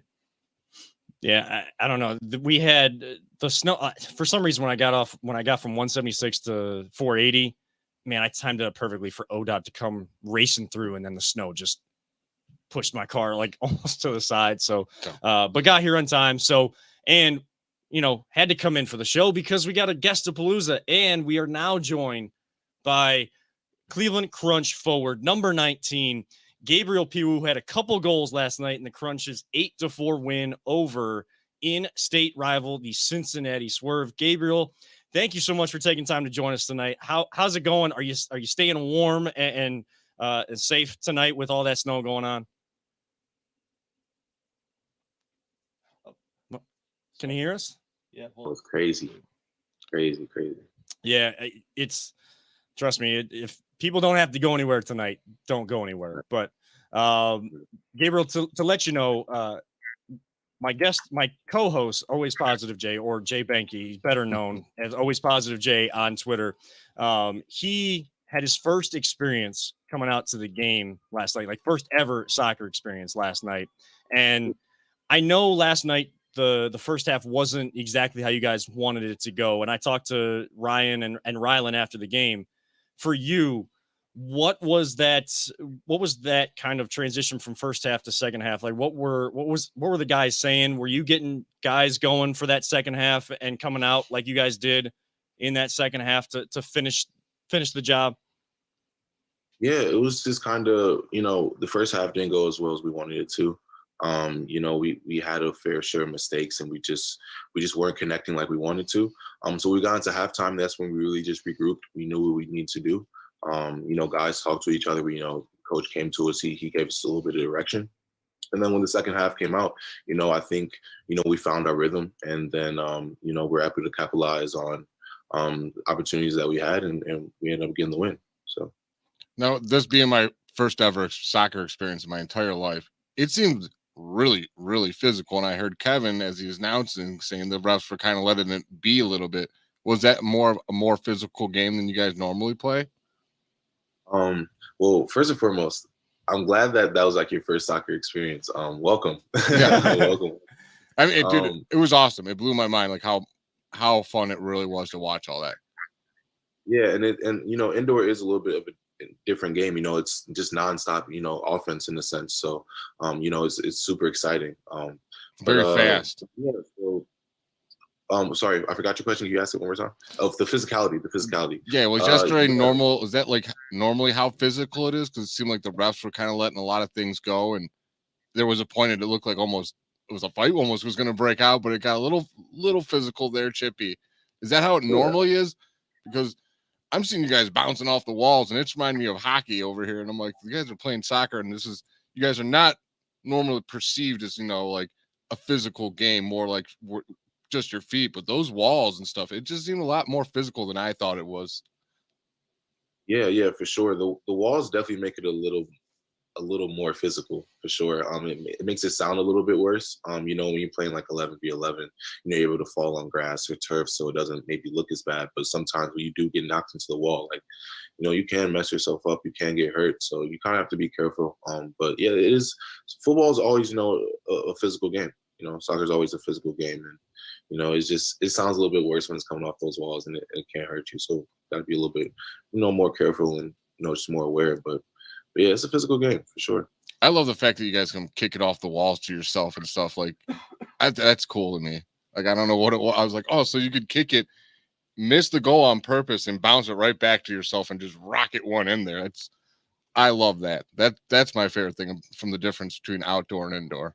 Yeah, I don't know. We had the snow for some reason when I got from 176 to 480. Man, I timed it up perfectly for ODOT to come racing through, and then the snow just pushed my car like almost to the side. So, but got here on time. So, and had to come in for the show because we got a guest-a-palooza, and we are now joined by Cleveland Crunch forward number 19, Gabriel Pewu, who had a couple goals last night in the Crunch's 8-4 win over in-state rival, the Cincinnati Swerve. Gabriel, thank you so much for taking time to join us tonight. How's it going? Are you staying warm and safe tonight with all that snow going on? Can you hear us? Yeah. It was crazy. Crazy. Yeah, trust me, if people don't have to go anywhere tonight, don't go anywhere. But Gabriel, to let you know, my co-host, Always Positive Jay, or Jay Banky, he's better known as Always Positive Jay on Twitter. He had his first experience coming out to the game last night, like first ever soccer experience last night. And I know last night the first half wasn't exactly how you guys wanted it to go. And I talked to Ryan and Rylan after the game. For you, what was that kind of transition from first half to second half? Like what were the guys saying? Were you getting guys going for that second half and coming out like you guys did in that second half to finish the job? Yeah, it was just kind of, the first half didn't go as well as we wanted it to. We had a fair share of mistakes, and we just weren't connecting like we wanted to. So we got into halftime. That's when we really just regrouped. We knew what we needed to do. Guys talked to each other. Coach came to us. He gave us a little bit of direction. And then when the second half came out, I think, we found our rhythm, and then, we're able to capitalize on opportunities that we had, and we ended up getting the win. So now, this being my first ever soccer experience in my entire life, it seemed really, really physical. And I heard Kevin, as he was announcing, saying the refs were kind of letting it be a little bit. Was that a more physical game than you guys normally play? Well, first and foremost, I'm glad that was like your first soccer experience. Welcome. Yeah. Welcome. I mean, dude, it was awesome. It blew my mind, like how fun it really was to watch all that. Yeah, and indoor is a little bit of a different game. It's just nonstop, offense in a sense. So, it's super exciting. Very fast. Yeah. So, sorry, I forgot your question. Can you ask it one more time? Of the physicality. Yeah, was yesterday normal? Is that like normally how physical it is? Because it seemed like the refs were kind of letting a lot of things go, and there was a point that it looked like almost it was a fight, almost was going to break out, but it got a little physical there, Chippy. Is that how it normally is? Because I'm seeing you guys bouncing off the walls, and it's reminding me of hockey over here. And I'm like, you guys are playing soccer, and you guys are not normally perceived as, like a physical game, more like just your feet. But those walls and stuff, it just seemed a lot more physical than I thought it was. Yeah, for sure. The walls definitely make it a little more physical, for sure. It makes it sound a little bit worse. When you're playing like 11v11, you're able to fall on grass or turf, so it doesn't maybe look as bad. But sometimes when you do get knocked into the wall, like, you can mess yourself up, you can get hurt. So you kind of have to be careful. But yeah, it is. Football is always, a physical game. Soccer is always a physical game, and it sounds a little bit worse when it's coming off those walls, and it can't hurt you. So got to be a little bit, more careful and just more aware. But yeah, it's a physical game for sure. I love the fact that you guys can kick it off the walls to yourself and stuff. Like, that's cool to me. Like, I don't know what it was. I was like, oh, so you could kick it, miss the goal on purpose, and bounce it right back to yourself and just rocket one in there. I love that. That's my favorite thing from the difference between outdoor and indoor.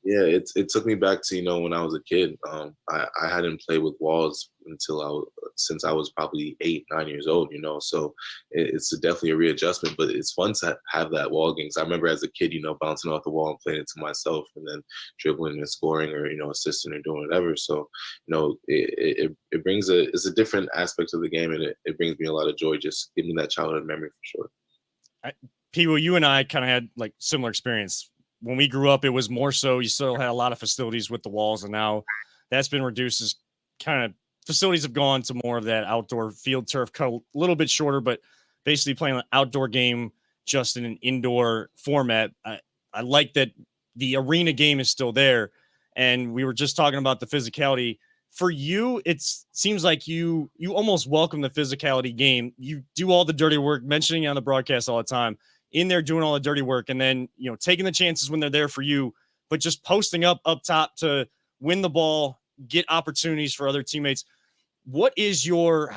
Yeah, it took me back to, when I was a kid. I hadn't played with walls since I was probably 8-9 years old, so it's definitely a readjustment, but it's fun to have that wall game. I remember as a kid, bouncing off the wall and playing it to myself, and then dribbling and scoring, or, assisting or doing whatever. So, it brings it's a different aspect of the game, and it brings me a lot of joy, just giving me that childhood memory for sure. Pewu, you and I kind of had like similar experience. When we grew up, it was more so you still had a lot of facilities with the walls, and now that's been reduced as kind of facilities have gone to more of that outdoor field turf, cut a little bit shorter, but basically playing an outdoor game just in an indoor format. I like that the arena game is still there, and we were just talking about the physicality. For you, it seems like you almost welcome the physicality game. You do all the dirty work, mentioning it on the broadcast all the time, in there doing all the dirty work, and then, taking the chances when they're there for you, but just posting up top to win the ball get opportunities for other teammates. What is your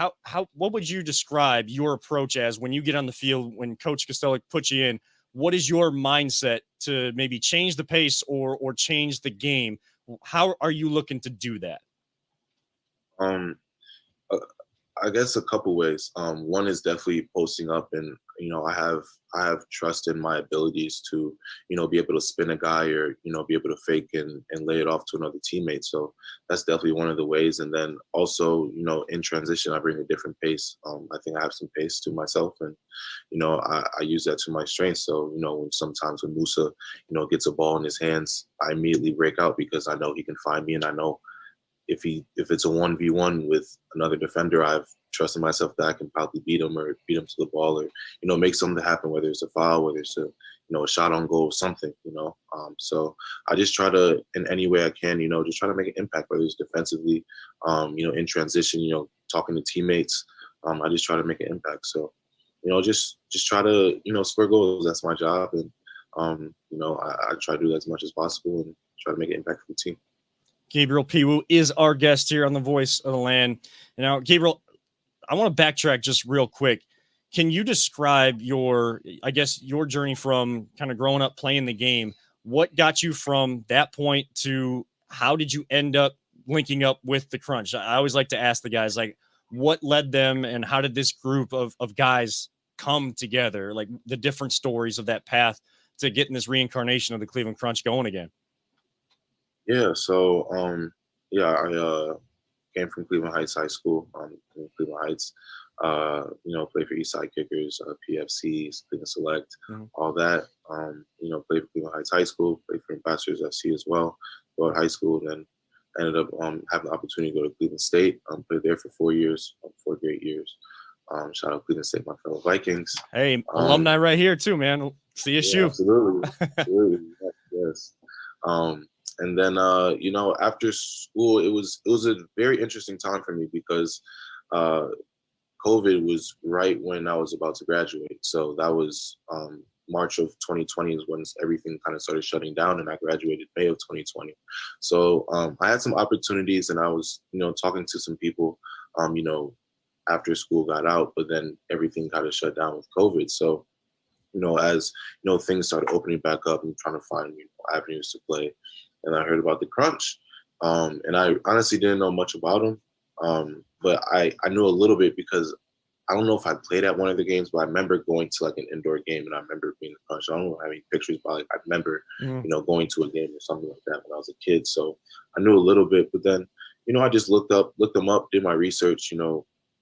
what would you describe your approach as when you get on the field, when Coach Costello puts you in? What is your mindset to maybe change the pace or change the game? How are you looking to do that? Um, uh, I guess a couple ways. One is definitely posting up, and I have trust in my abilities to be able to spin a guy, or be able to fake and lay it off to another teammate. So that's definitely one of the ways. And then also in transition, I bring a different pace. I think I have some pace to myself, and I use that to my strength. So sometimes when Musa gets a ball in his hands, I immediately break out because I know he can find me, and I know if it's a 1v1 with another defender, I've trusted myself that I can probably beat him to the ball, or make something happen, whether it's a foul, whether it's a shot on goal, something. So I just try to, in any way I can, just try to make an impact, whether it's defensively, in transition, talking to teammates. I just try to make an impact. So just try to score goals. That's my job, and I try to do that as much as possible and try to make an impact for the team. Gabriel Pewu is our guest here on the Voice of the Land. Now, Gabriel, I want to backtrack just real quick. Can you describe your journey from kind of growing up playing the game? What got you from that point to how did you end up linking up with the Crunch? I always like to ask the guys, like, what led them and how did this group of guys come together? Like the different stories of that path to getting this reincarnation of the Cleveland Crunch going again. Yeah, so I came from Cleveland Heights High School, in Cleveland Heights. Played for Eastside Kickers, PFCs, Cleveland Select, all that. Played for Cleveland Heights High School, played for Ambassadors FC as well, throughout high school. Then ended up having the opportunity to go to Cleveland State. Played there for 4 years, 4 great years. Shout out Cleveland State, my fellow Vikings. Hey, alumni right here too, man. CSU. Yeah, absolutely, absolutely, yes. And then after school, it was a very interesting time for me because COVID was right when I was about to graduate. So that was March of 2020 is when everything kind of started shutting down, and I graduated May of 2020. So I had some opportunities, and I was talking to some people after school got out, but then everything kind of shut down with COVID. So as things started opening back up and trying to find avenues to play, and I heard about the Crunch, and I honestly didn't know much about them, but I knew a little bit because I don't know if I played at one of the games, but I remember going to like an indoor game, and I remember being the Crunch. I don't know how many pictures, but I remember going to a game or something like that when I was a kid. So I knew a little bit, but then I just looked them up, did my research,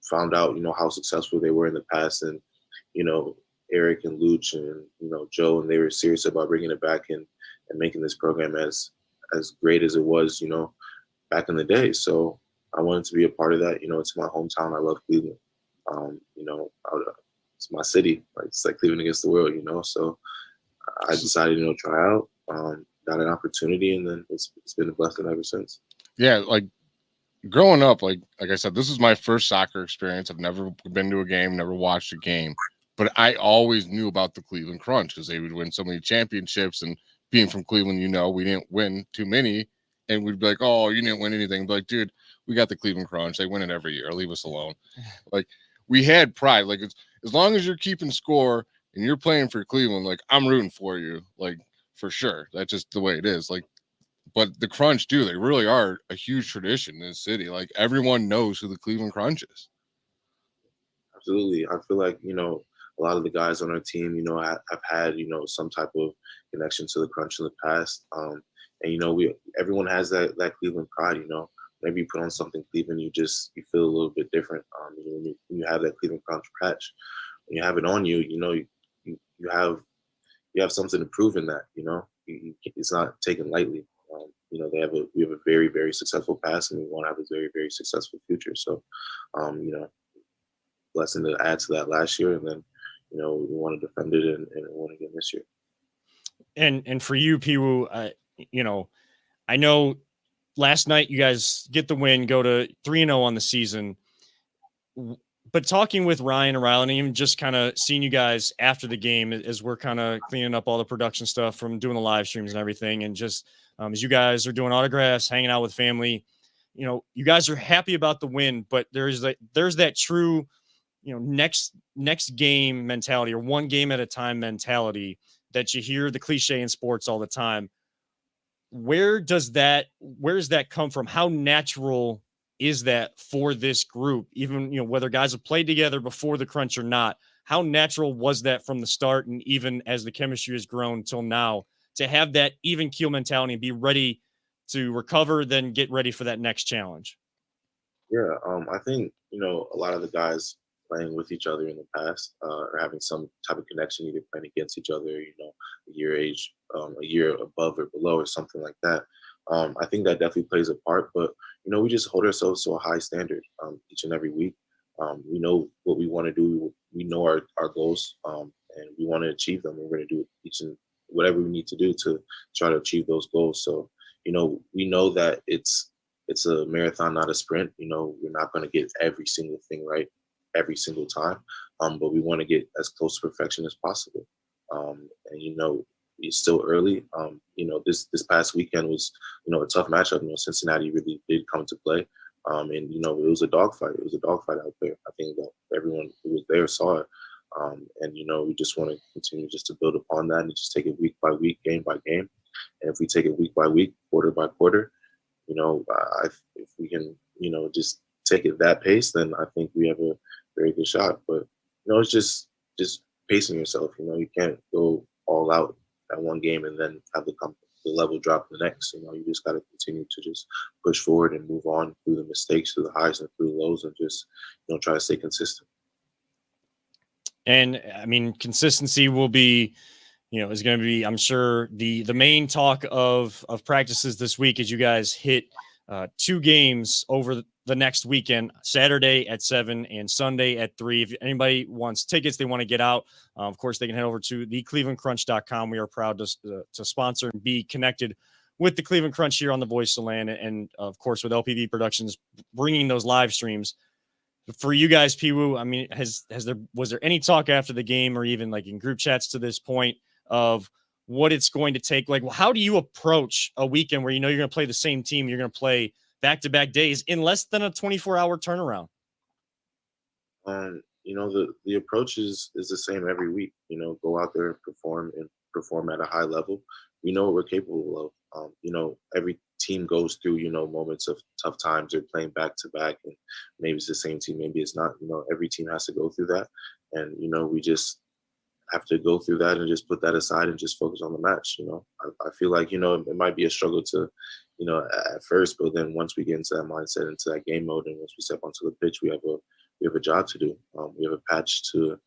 found out how successful they were in the past, and Eric and Luch and Joe, and they were serious about bringing it back and making this program as great as it was back in the day. So I wanted to be a part of that. It's my hometown. I love Cleveland. It's my city. It's like Cleveland against the world. So I decided try out. Got an opportunity, and then it's been a blessing ever since. Yeah, like growing up, like I said, this is my first soccer experience. I've never been to a game, never watched a game. But I always knew about the Cleveland Crunch because they would win so many championships. And being from Cleveland, we didn't win too many. And we'd be like, oh, you didn't win anything. But like, dude, we got the Cleveland Crunch. They win it every year. Leave us alone. Like, we had pride. Like, as long as you're keeping score and you're playing for Cleveland, like, I'm rooting for you. Like, for sure. That's just the way it is. Like, but the Crunch, dude, they really are a huge tradition in this city. Like, everyone knows who the Cleveland Crunch is. Absolutely. I feel like, a lot of the guys on our team, have had, some type of connection to the Crunch in the past. And, everyone has that Cleveland pride, maybe you put on something Cleveland, you feel a little bit different. When you have that Cleveland Crunch patch, when you have it on you, you have something to prove in that, it's not taken lightly. We have a very, very successful past, and we want to have a very, very successful future. So, blessing to add to that last year, and then, we want to defend it and win again this year. And for you, Pewu, I know last night you guys get the win, go to 3-0 on the season. But talking with Ryan O'Reilly, and even just kind of seeing you guys after the game as we're kind of cleaning up all the production stuff from doing the live streams and everything, and just as you guys are doing autographs, hanging out with family, you know, you guys are happy about the win, but there's that true, you know, next game mentality, or one game at a time mentality that you hear the cliche in sports all the time. Where does that come from? How natural is that for this group? Even, you know, whether guys have played together before the crunch or not, how natural was that from the start? And even as the chemistry has grown till now, to have that even keel mentality and be ready to recover, then get ready for that next challenge. Yeah, I think, you know, a lot of the guys playing with each other in the past are having some type of connection, either playing against each other, you know, a year above or below, or something like that. I think that definitely plays a part, but you know, we just hold ourselves to a high standard each and every week. We know what we want to do. We know our goals, and we want to achieve them. We're going to do each and whatever we need to do to try to achieve those goals. So, you know, we know that it's a marathon, not a sprint. You know, we're not going to get every single thing right every single time, but we want to get as close to perfection as possible. And you know, it's still early. You know, this past weekend was, you know, a tough matchup. You know, Cincinnati really did come to play, and you know, it was a dogfight. It was a dogfight out there. I think that everyone who was there saw it. And you know, we just want to continue just to build upon that and just take it week by week, game by game. And if we take it week by week, quarter by quarter, you know, if we can, you know, just take it that pace, then I think we have a very good shot. But you know, it's just pacing yourself. You know, you can't go all out at one game and then have the level drop the next. You know, you just got to continue to just push forward and move on through the mistakes, through the highs and through the lows, and just, you know, try to stay consistent. And I mean, consistency will be, you know, is going to be, I'm sure, the main talk of practices this week as you guys hit 2 games over the next weekend, Saturday at 7 and Sunday at 3. If anybody wants tickets, they want to get out, of course, they can head over to theclevelandcrunch.com. We are proud to sponsor and be connected with the Cleveland Crunch here on the Voice of Land, and of course with LPV Productions bringing those live streams. For you guys, Pewu, I mean, was there any talk after the game, or even like in group chats to this point, of what it's going to take? Like, how do you approach a weekend where you know you're going to play the same team, you're going to play back-to-back days in less than a 24-hour turnaround? You know, the approach is the same every week. You know, go out there and perform at a high level. We know what we're capable of. You know, every team goes through, you know, moments of tough times. They're playing back to back, and maybe it's the same team, maybe it's not. You know, every team has to go through that, and you know, we just have to go through that and just put that aside and just focus on the match. You know, I feel like, you know, it might be a struggle to, you know, at first, but then once we get into that mindset, into that game mode, and once we step onto the pitch, we have a job to do. We have a patch to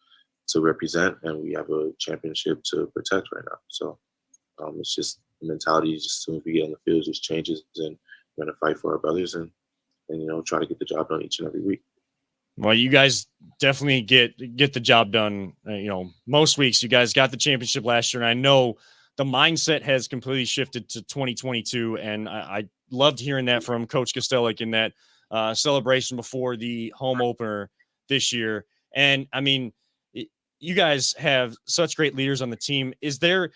represent, and we have a championship to protect right now. So it's just the mentality. Just as soon as we get on the field, it just changes, and we're going to fight for our brothers and you know, try to get the job done each and every week. Well, you guys definitely get the job done. You know, most weeks you guys got the championship last year, and I know the mindset has completely shifted to 2022. And I loved hearing that from Coach Kostelic in that celebration before the home opener this year. And I mean, you guys have such great leaders on the team. Is there,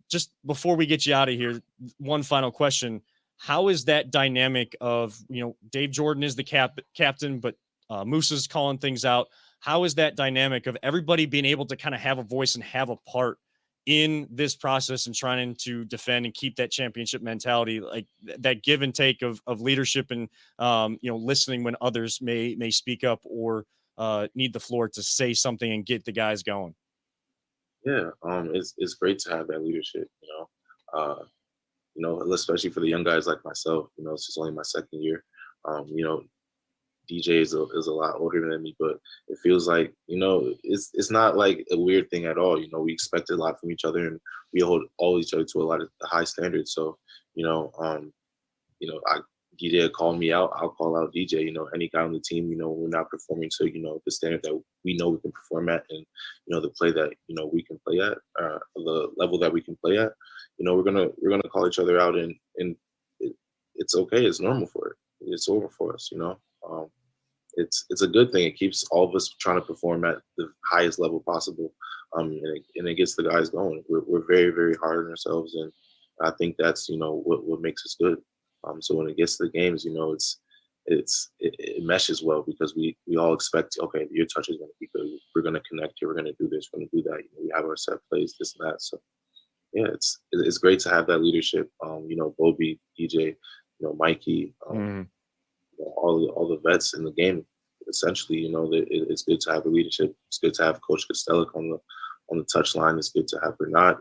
just before we get you out of here, one final question? How is that dynamic of, you know, Dave Jordan is the captain, but Moosa's calling things out? How is that dynamic of everybody being able to kind of have a voice and have a part in this process and trying to defend and keep that championship mentality, like that give and take of leadership and, you know, listening when others may speak up or need the floor to say something and get the guys going? Yeah, it's great to have that leadership, you know, especially for the young guys like myself. You know, it's just only my second year. You know, DJ is a lot older than me, but it feels like, you know, it's not like a weird thing at all. You know, we expect a lot from each other, and we hold all each other to a lot of high standards. So, you know, DJ called me out, I'll call out DJ. You know, any guy on the team, you know, we're not performing to, you know, the standard that we know we can perform at, and you know, the play that, you know, we can play at, the level that we can play at. You know, we're gonna call each other out, and it's okay. It's normal for it. It's over for us. You know. It's a good thing. It keeps all of us trying to perform at the highest level possible, and it gets the guys going. We're very, very hard on ourselves, and I think that's, you know, what makes us good. So when it gets to the games, you know, it's it meshes well because we all expect, okay, your touch is going to be good. We're going to connect here. We're going to do this. We're going to do that. We have our set plays, this and that. So yeah, it's great to have that leadership. Bobby, DJ, Mikey, all the vets in the game. Essentially, it's good to have the leadership. It's good to have Coach Costello on the touchline. It's good to have Bernat.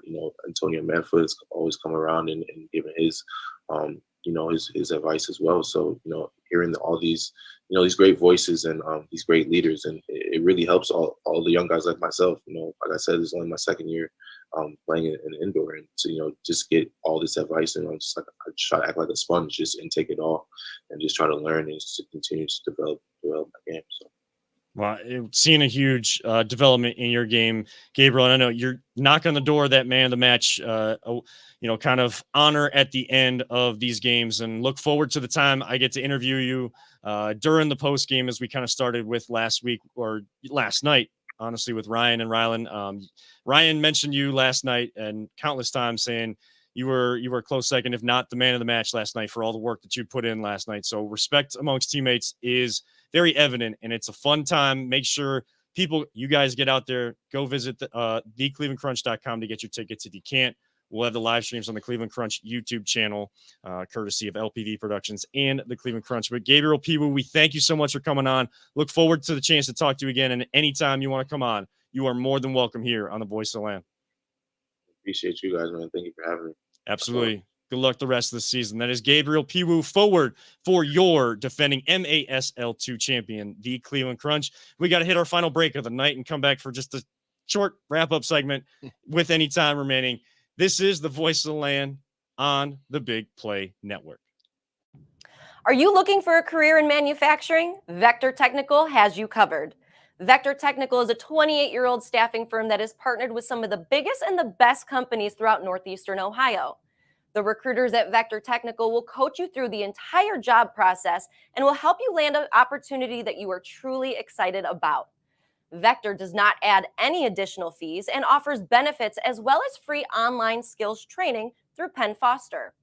Antonio Manford has always come around and given his his advice as well. So hearing all these these great voices and these great leaders, and it really helps all the young guys like myself. Like I said, this is only my second year playing in indoor, and to just get all this advice, and I'm just like I try to act like a sponge, just and take it all, and just try to learn and just to continue to develop my game. So. Well, seeing a huge development in your game, Gabriel. And I know you're knocking on the door that man of the match, kind of honor at the end of these games, and look forward to the time I get to interview you during the post game, as we kind of started with last night, honestly, with Ryan and Rylan. Ryan mentioned you last night and countless times, saying you were a close second, if not the man of the match last night, for all the work that you put in last night. So respect amongst teammates is very evident, and it's a fun time. Make sure you guys get out there, go visit theclevelandcrunch.com to get your tickets. If you can't, we'll have the live streams on the Cleveland Crunch YouTube channel, courtesy of LPV Productions and the Cleveland Crunch. But Gabriel, Pewu, we thank you so much for coming on. Look forward to the chance to talk to you again. And anytime you want to come on, you are more than welcome here on the Voice of the Land. Appreciate you guys, man. Thank you for having me. Absolutely. Good luck the rest of the season. That is Gabriel Pewu, forward for your defending MASL2 champion, the Cleveland Crunch. We got to hit our final break of the night and come back for just a short wrap-up segment with any time remaining. This is the Voice of the Land on the Big Play Network. Are you looking for a career in manufacturing? Vector Technical has you covered. Vector Technical is a 28-year-old staffing firm that is partnered with some of the biggest and the best companies throughout Northeastern Ohio. The recruiters at Vector Technical will coach you through the entire job process and will help you land an opportunity that you are truly excited about. Vector does not add any additional fees and offers benefits as well as free online skills training through Penn Foster.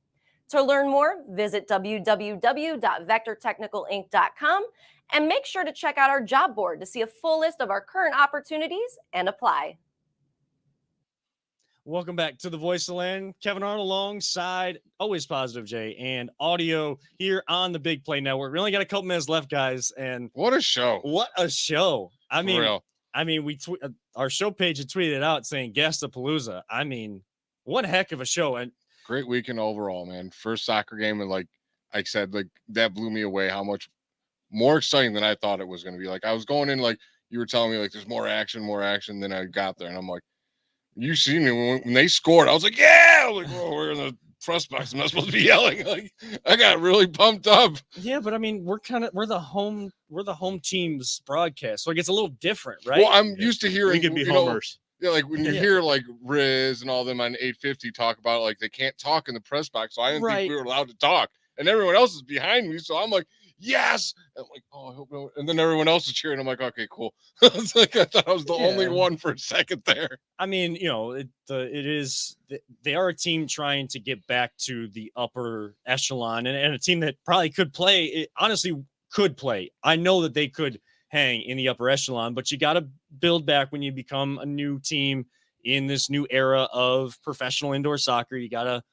To learn more, visit www.vectortechnicalinc.com and make sure to check out our job board to see a full list of our current opportunities and apply. Welcome back to the Voice of the Land. Kevin Arnold alongside Always Positive Jay and audio here on the Big Play Network. We only got a couple minutes left, guys. And what a show. What a show. For real. We our show page had tweeted out saying Gastapalooza. One heck of a show. And great weekend overall, man. First soccer game, and like I said, like that blew me away how much more exciting than I thought it was going to be. Like I was going in, like you were telling me, like there's more action than I got there. And I'm like, you see me when they scored, I was like, yeah, like, whoa, we're in the press box. I'm not supposed to be yelling. Like I got really pumped up. Yeah, but we're the home team's broadcast, so it gets a little different, right? Well, I'm used to hearing we can be homers. Like when you hear like Riz and all them on 850 talk about it, like they can't talk in the press box, so I didn't think we were allowed to talk, and everyone else is behind me, so I'm like, yes. And I'm like, oh, I hope no. And then everyone else is cheering. I'm like, okay, cool. It's like I thought I was the only one for a second there. They are a team trying to get back to the upper echelon, and a team that probably could play. I know that they could hang in the upper echelon, but you got to build back when you become a new team in this new era of professional indoor soccer. You got to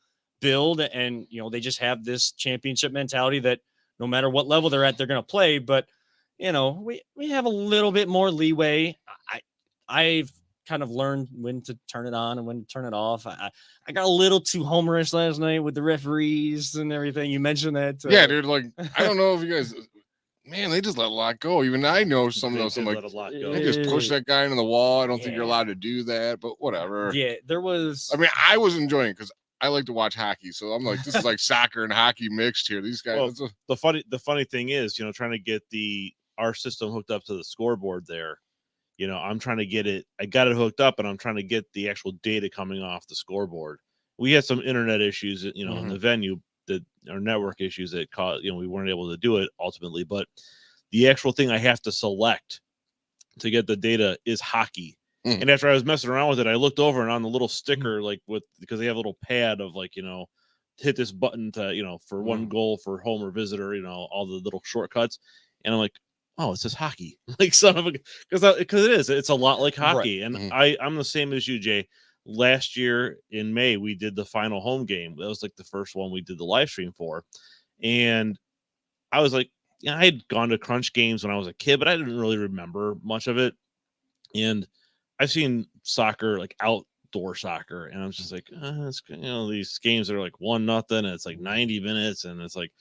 build, and they just have this championship mentality that no matter what level they're at, they're going to play. But we have a little bit more leeway. I've kind of learned when to turn it on and when to turn it off. I got a little too homerish last night with the referees and everything. You mentioned that. Yeah, dude. Like I don't know if you guys. Man, they just let a lot go. Even I know some of those. I'm like, they just push that guy into the wall. I don't think you're allowed to do that, but whatever. Yeah, there was. I mean, I was enjoying it because I like to watch hockey, so I'm like, this is like soccer and hockey mixed here. These guys. Well, the funny thing is, trying to get our system hooked up to the scoreboard there. I'm trying to get it. I got it hooked up, and I'm trying to get the actual data coming off the scoreboard. We had some internet issues, in the venue. Our network issues that caused, we weren't able to do it ultimately, but the actual thing I have to select to get the data is hockey. And after I was messing around with it, I looked over and on the little sticker, because they have a little pad of hit this button to, for one goal for home or visitor, all the little shortcuts. And I'm like, oh, it says hockey. Like, son of a, because it's a lot like hockey. Right. And I'm the same as you, Jay. Last year in May, we did the final home game. That was like the first one we did the live stream for. And I was like, I had gone to crunch games when I was a kid, but I didn't really remember much of it. And I've seen soccer, like outdoor soccer, and I was just like, it's, these games are like 1-0, and it's like 90 minutes, and it's like,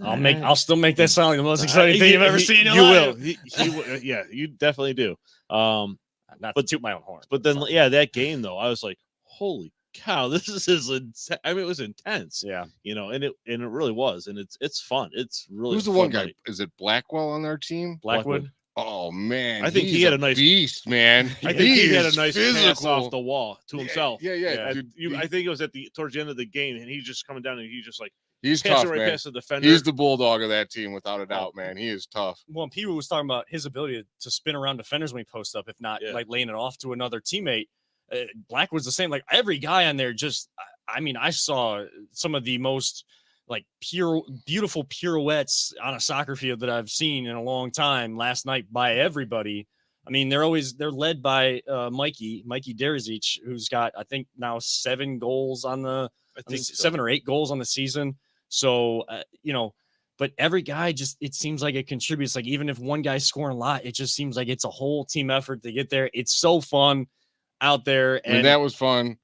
I'll still make that sound like the most exciting thing you've ever seen. You will. Yeah, you definitely do. Not to toot my own horn. But then, that game though, I was like, holy cow, this is intense. I mean, it was intense. Yeah. And it really was, and it's fun. It's really Who's the one guy? Is it Blackwell on their team? Blackwood. Oh man, I think he had a nice beast, man. I think he had a nice pass off the wall to himself. Yeah. Dude, I think it was towards the end of the game, and he's just coming down, and he just like he's tough, right man. past the defender. He's the bulldog of that team, without a doubt, man. He is tough. Well, and Pewu was talking about his ability to spin around defenders when he posts up, if not like laying it off to another teammate. Blackwood's the same. Like every guy on there, I saw some of the most like beautiful pirouettes on a soccer field that I've seen in a long time last night by everybody. I mean, they're led by Mikey Derzic, who's got, I think now 7 goals on the, 7 or 8 goals on the season. So, but every guy it seems like it contributes. Like even if one guy's scoring a lot, it just seems like it's a whole team effort to get there. It's so fun out there. And that was fun.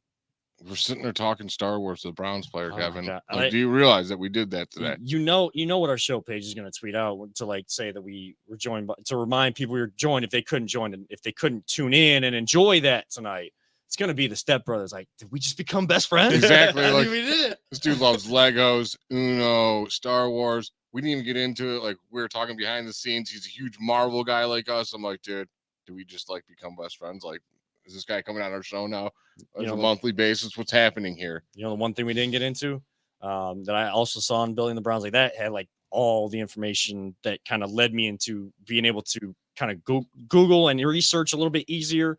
We're sitting there talking Star Wars to the Browns player, Kevin. Like, do you realize that we did that today? You know what our show page is going to tweet out to like say that we were joined, to remind people we were joined if they couldn't join and if they couldn't tune in and enjoy that tonight. It's going to be the Step Brothers. Like, did we just become best friends? Exactly. Like, we did it. This dude loves Legos, Uno, Star Wars. We didn't even get into it. Like, we were talking behind the scenes. He's a huge Marvel guy like us. I'm like, dude, do we just like become best friends? Like, is this guy coming on our show now on a monthly basis? What's happening here? The one thing we didn't get into that I also saw in Building the Browns like that had like all the information that kind of led me into being able to kind of Google and research a little bit easier.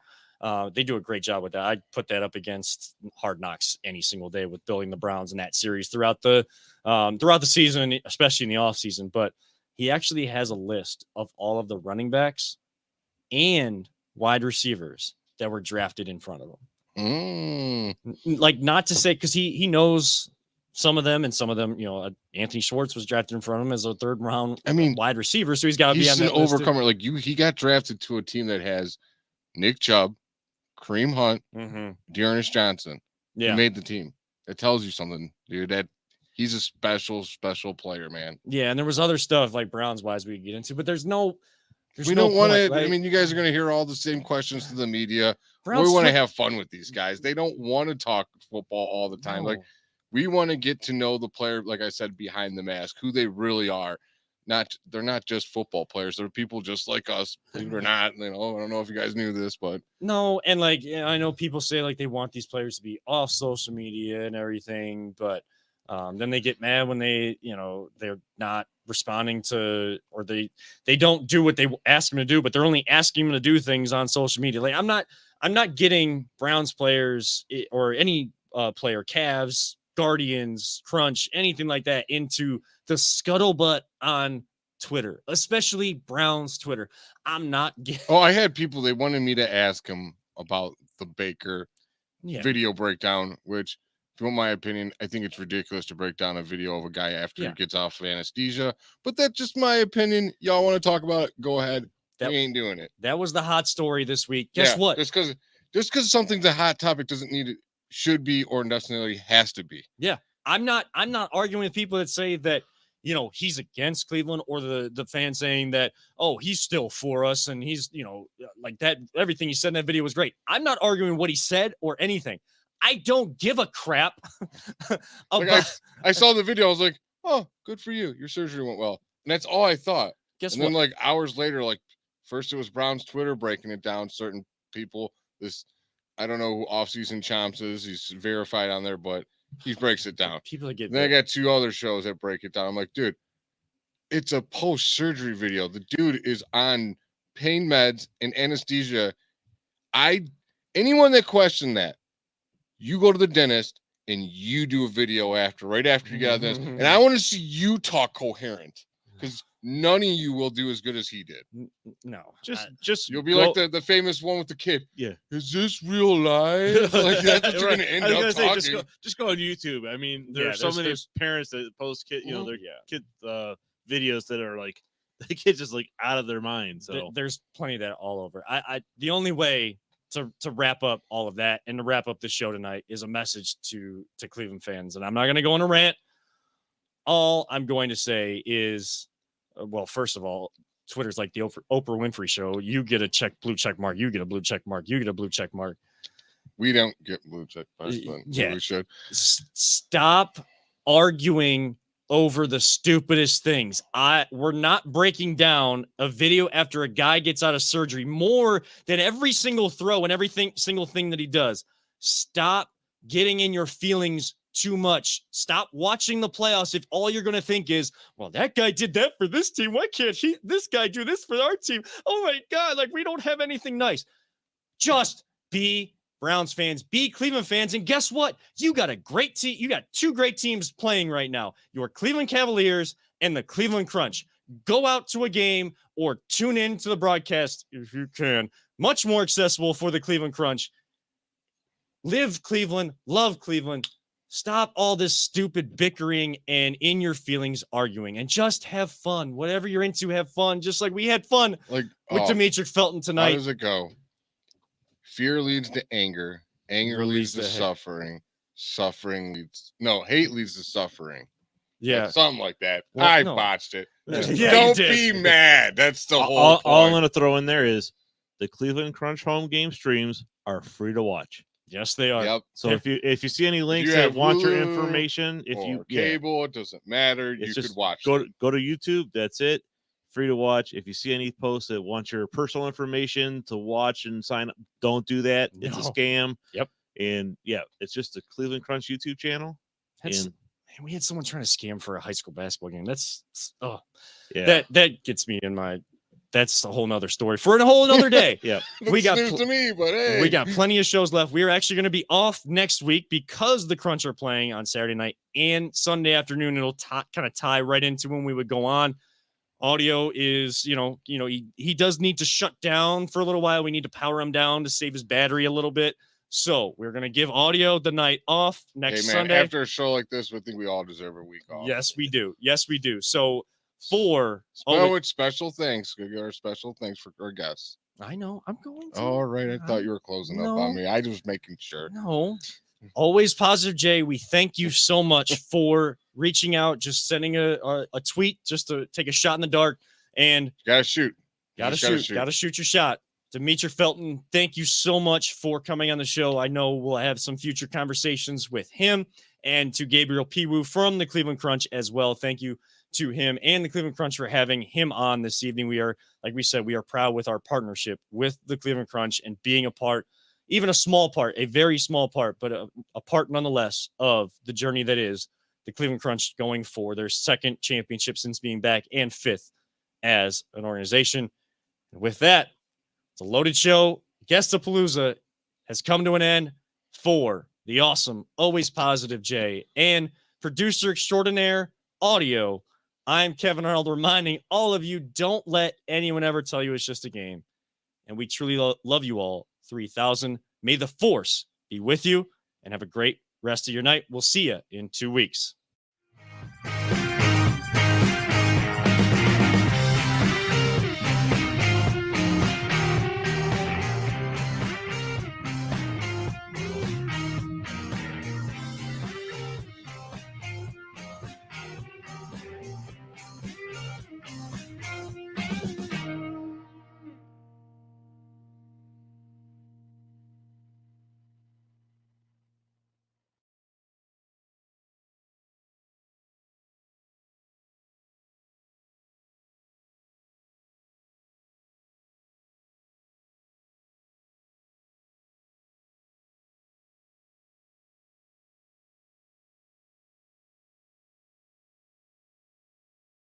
They do a great job with that. I put that up against Hard Knocks any single day with Building the Browns in that series throughout the season, especially in the off season. But he actually has a list of all of the running backs and wide receivers that were drafted in front of him. Like, not to say, because he knows some of them, and some of them, Anthony Schwartz was drafted in front of him as a 3rd round wide receiver, so he's got to be on that an overcomer. Like he got drafted to a team that has Nick Chubb, Kareem Hunt, Dearness Johnson. He made the team. It tells you something, dude, that he's a special player, man. Yeah, and there was other stuff like Browns wise we could get into, but we don't want to. Right? I mean, you guys are going to hear all the same questions to the media. We want to have fun with these guys. They don't want to talk football all the time. No. Like, we want to get to know the player, like I said, behind the mask, who they really are. They're not just football players. They're people just like us, believe it or not. I don't know if you guys knew this, but no. And like, I know people say like they want these players to be off social media and everything, but then they get mad when they're not responding to, or they don't do what they ask them to do, but they're only asking them to do things on social media. Like, I'm not getting Browns players or any player, Cavs, Guardians, Crunch, anything like that into the scuttlebutt on Twitter, especially Browns Twitter. I'm not getting. Oh, I had people, they wanted me to ask him about the Baker video breakdown, which, if you want my opinion, I think it's ridiculous to break down a video of a guy after he gets off of anesthesia. But that's just my opinion. Y'all want to talk about it? Go ahead. We ain't doing it. That was the hot story this week. Guess what? Just because something's a hot topic doesn't need it, should be, or necessarily has to be. Yeah, I'm not arguing with people that say that he's against Cleveland, or the fan saying that, oh, he's still for us and he's like that. Everything he said in that video was great. I'm not arguing what he said or anything. I don't give a crap about. I saw the video. I was like, oh, good for you. Your surgery went well. And that's all I thought. Guess what? Then like hours later, like first it was Brown's Twitter breaking it down. Certain people, I don't know who Offseason Chomps is. He's verified on there, but he breaks it down. People that get. Then I got 2 other shows that break it down. I'm like, dude, it's a post-surgery video. The dude is on pain meds and anesthesia. Anyone that questioned that, you go to the dentist and you do a video right after you get out of this. And I want to see you talk coherent because none of you will do as good as he did. No, Just you'll be like the famous one with the kid. Yeah. Is this real life? Like that's what you're going to end up talking. Just go on YouTube. I mean, there are so many parents that post kid, their kid videos that are like the kids just like out of their mind. So there's plenty of that all over. I the only way to wrap up all of that and to wrap up the show tonight is a message to Cleveland fans. And I'm not going to go on a rant. All I'm going to say is, well, first of all, Twitter's like the Oprah Winfrey show. You get a blue check mark. You get a blue check mark. You get a blue check mark. We don't get blue check marks, but yeah, we should. Stop arguing over the stupidest things. We're not breaking down a video after a guy gets out of surgery more than every single throw and single thing that he does. Stop getting in your feelings too much. Stop watching the playoffs if all you're going to think is, well, that guy did that for this team. Why can't this guy do this for our team? Oh my God, like we don't have anything nice. Just be Browns fans, be Cleveland fans, and guess what? You got a great team. You got two great teams playing right now. Your Cleveland Cavaliers and the Cleveland Crunch. Go out to a game or tune in to the broadcast if you can. Much more accessible for the Cleveland Crunch. Live Cleveland, love Cleveland. Stop all this stupid bickering and in your feelings arguing and just have fun. Whatever you're into, have fun. Just like we had fun with Demetric Felton tonight. How does it go? Fear leads to anger. Anger leads to suffering. Hate leads to suffering. Yeah. Like something like that. Well, botched it. Yeah, don't be mad. That's the whole point. All I'm going to throw in there is the Cleveland Crunch home game streams are free to watch. Yes, they are. Yep. So if you see any links that want your information, if you cable, it doesn't matter. You could watch. Go to YouTube. That's it. Free to watch. If you see any posts that want your personal information to watch and sign up, don't do that. It's a scam. Yep. And it's just the Cleveland Crunch YouTube channel. We had someone trying to scam for a high school basketball game. That gets me in my. That's a whole nother story for a whole other day. Yeah, we got news to me, but hey, we got plenty of shows left. We're actually going to be off next week because the Crunch are playing on Saturday night and Sunday afternoon. It'll kind of tie right into when we would go on. Audio is, he does need to shut down for a little while. We need to power him down to save his battery a little bit. So we're going to give Audio the night off next Sunday. After a show like this, we think we all deserve a week off. Yes, we do. Yes, we do. So special thanks. Give our special thanks for our guests. I know. I'm going to. All right. I thought you were closing up on me. I was making sure. No. Always Positive Jay. We thank you so much for reaching out, just sending a tweet just to take a shot in the dark. And gotta shoot your shot. Demetric Felton, thank you so much for coming on the show. I know we'll have some future conversations with him, and to Gabriel Pewu from the Cleveland Crunch as well. Thank you to him and the Cleveland Crunch for having him on this evening. We are, like we said, we are proud with our partnership with the Cleveland Crunch and being a part, even a small part, a very small part, but a part nonetheless of the journey that is the Cleveland Crunch going for their second championship since being back and fifth as an organization. And with that, it's a loaded show. Guestapalooza has come to an end for the awesome, always positive Jay and producer extraordinaire Audio. I'm Kevin Arnold, reminding all of you, don't let anyone ever tell you it's just a game. And we truly love you all. 3,000. May the force be with you and have a great rest of your night. We'll see you in 2 weeks.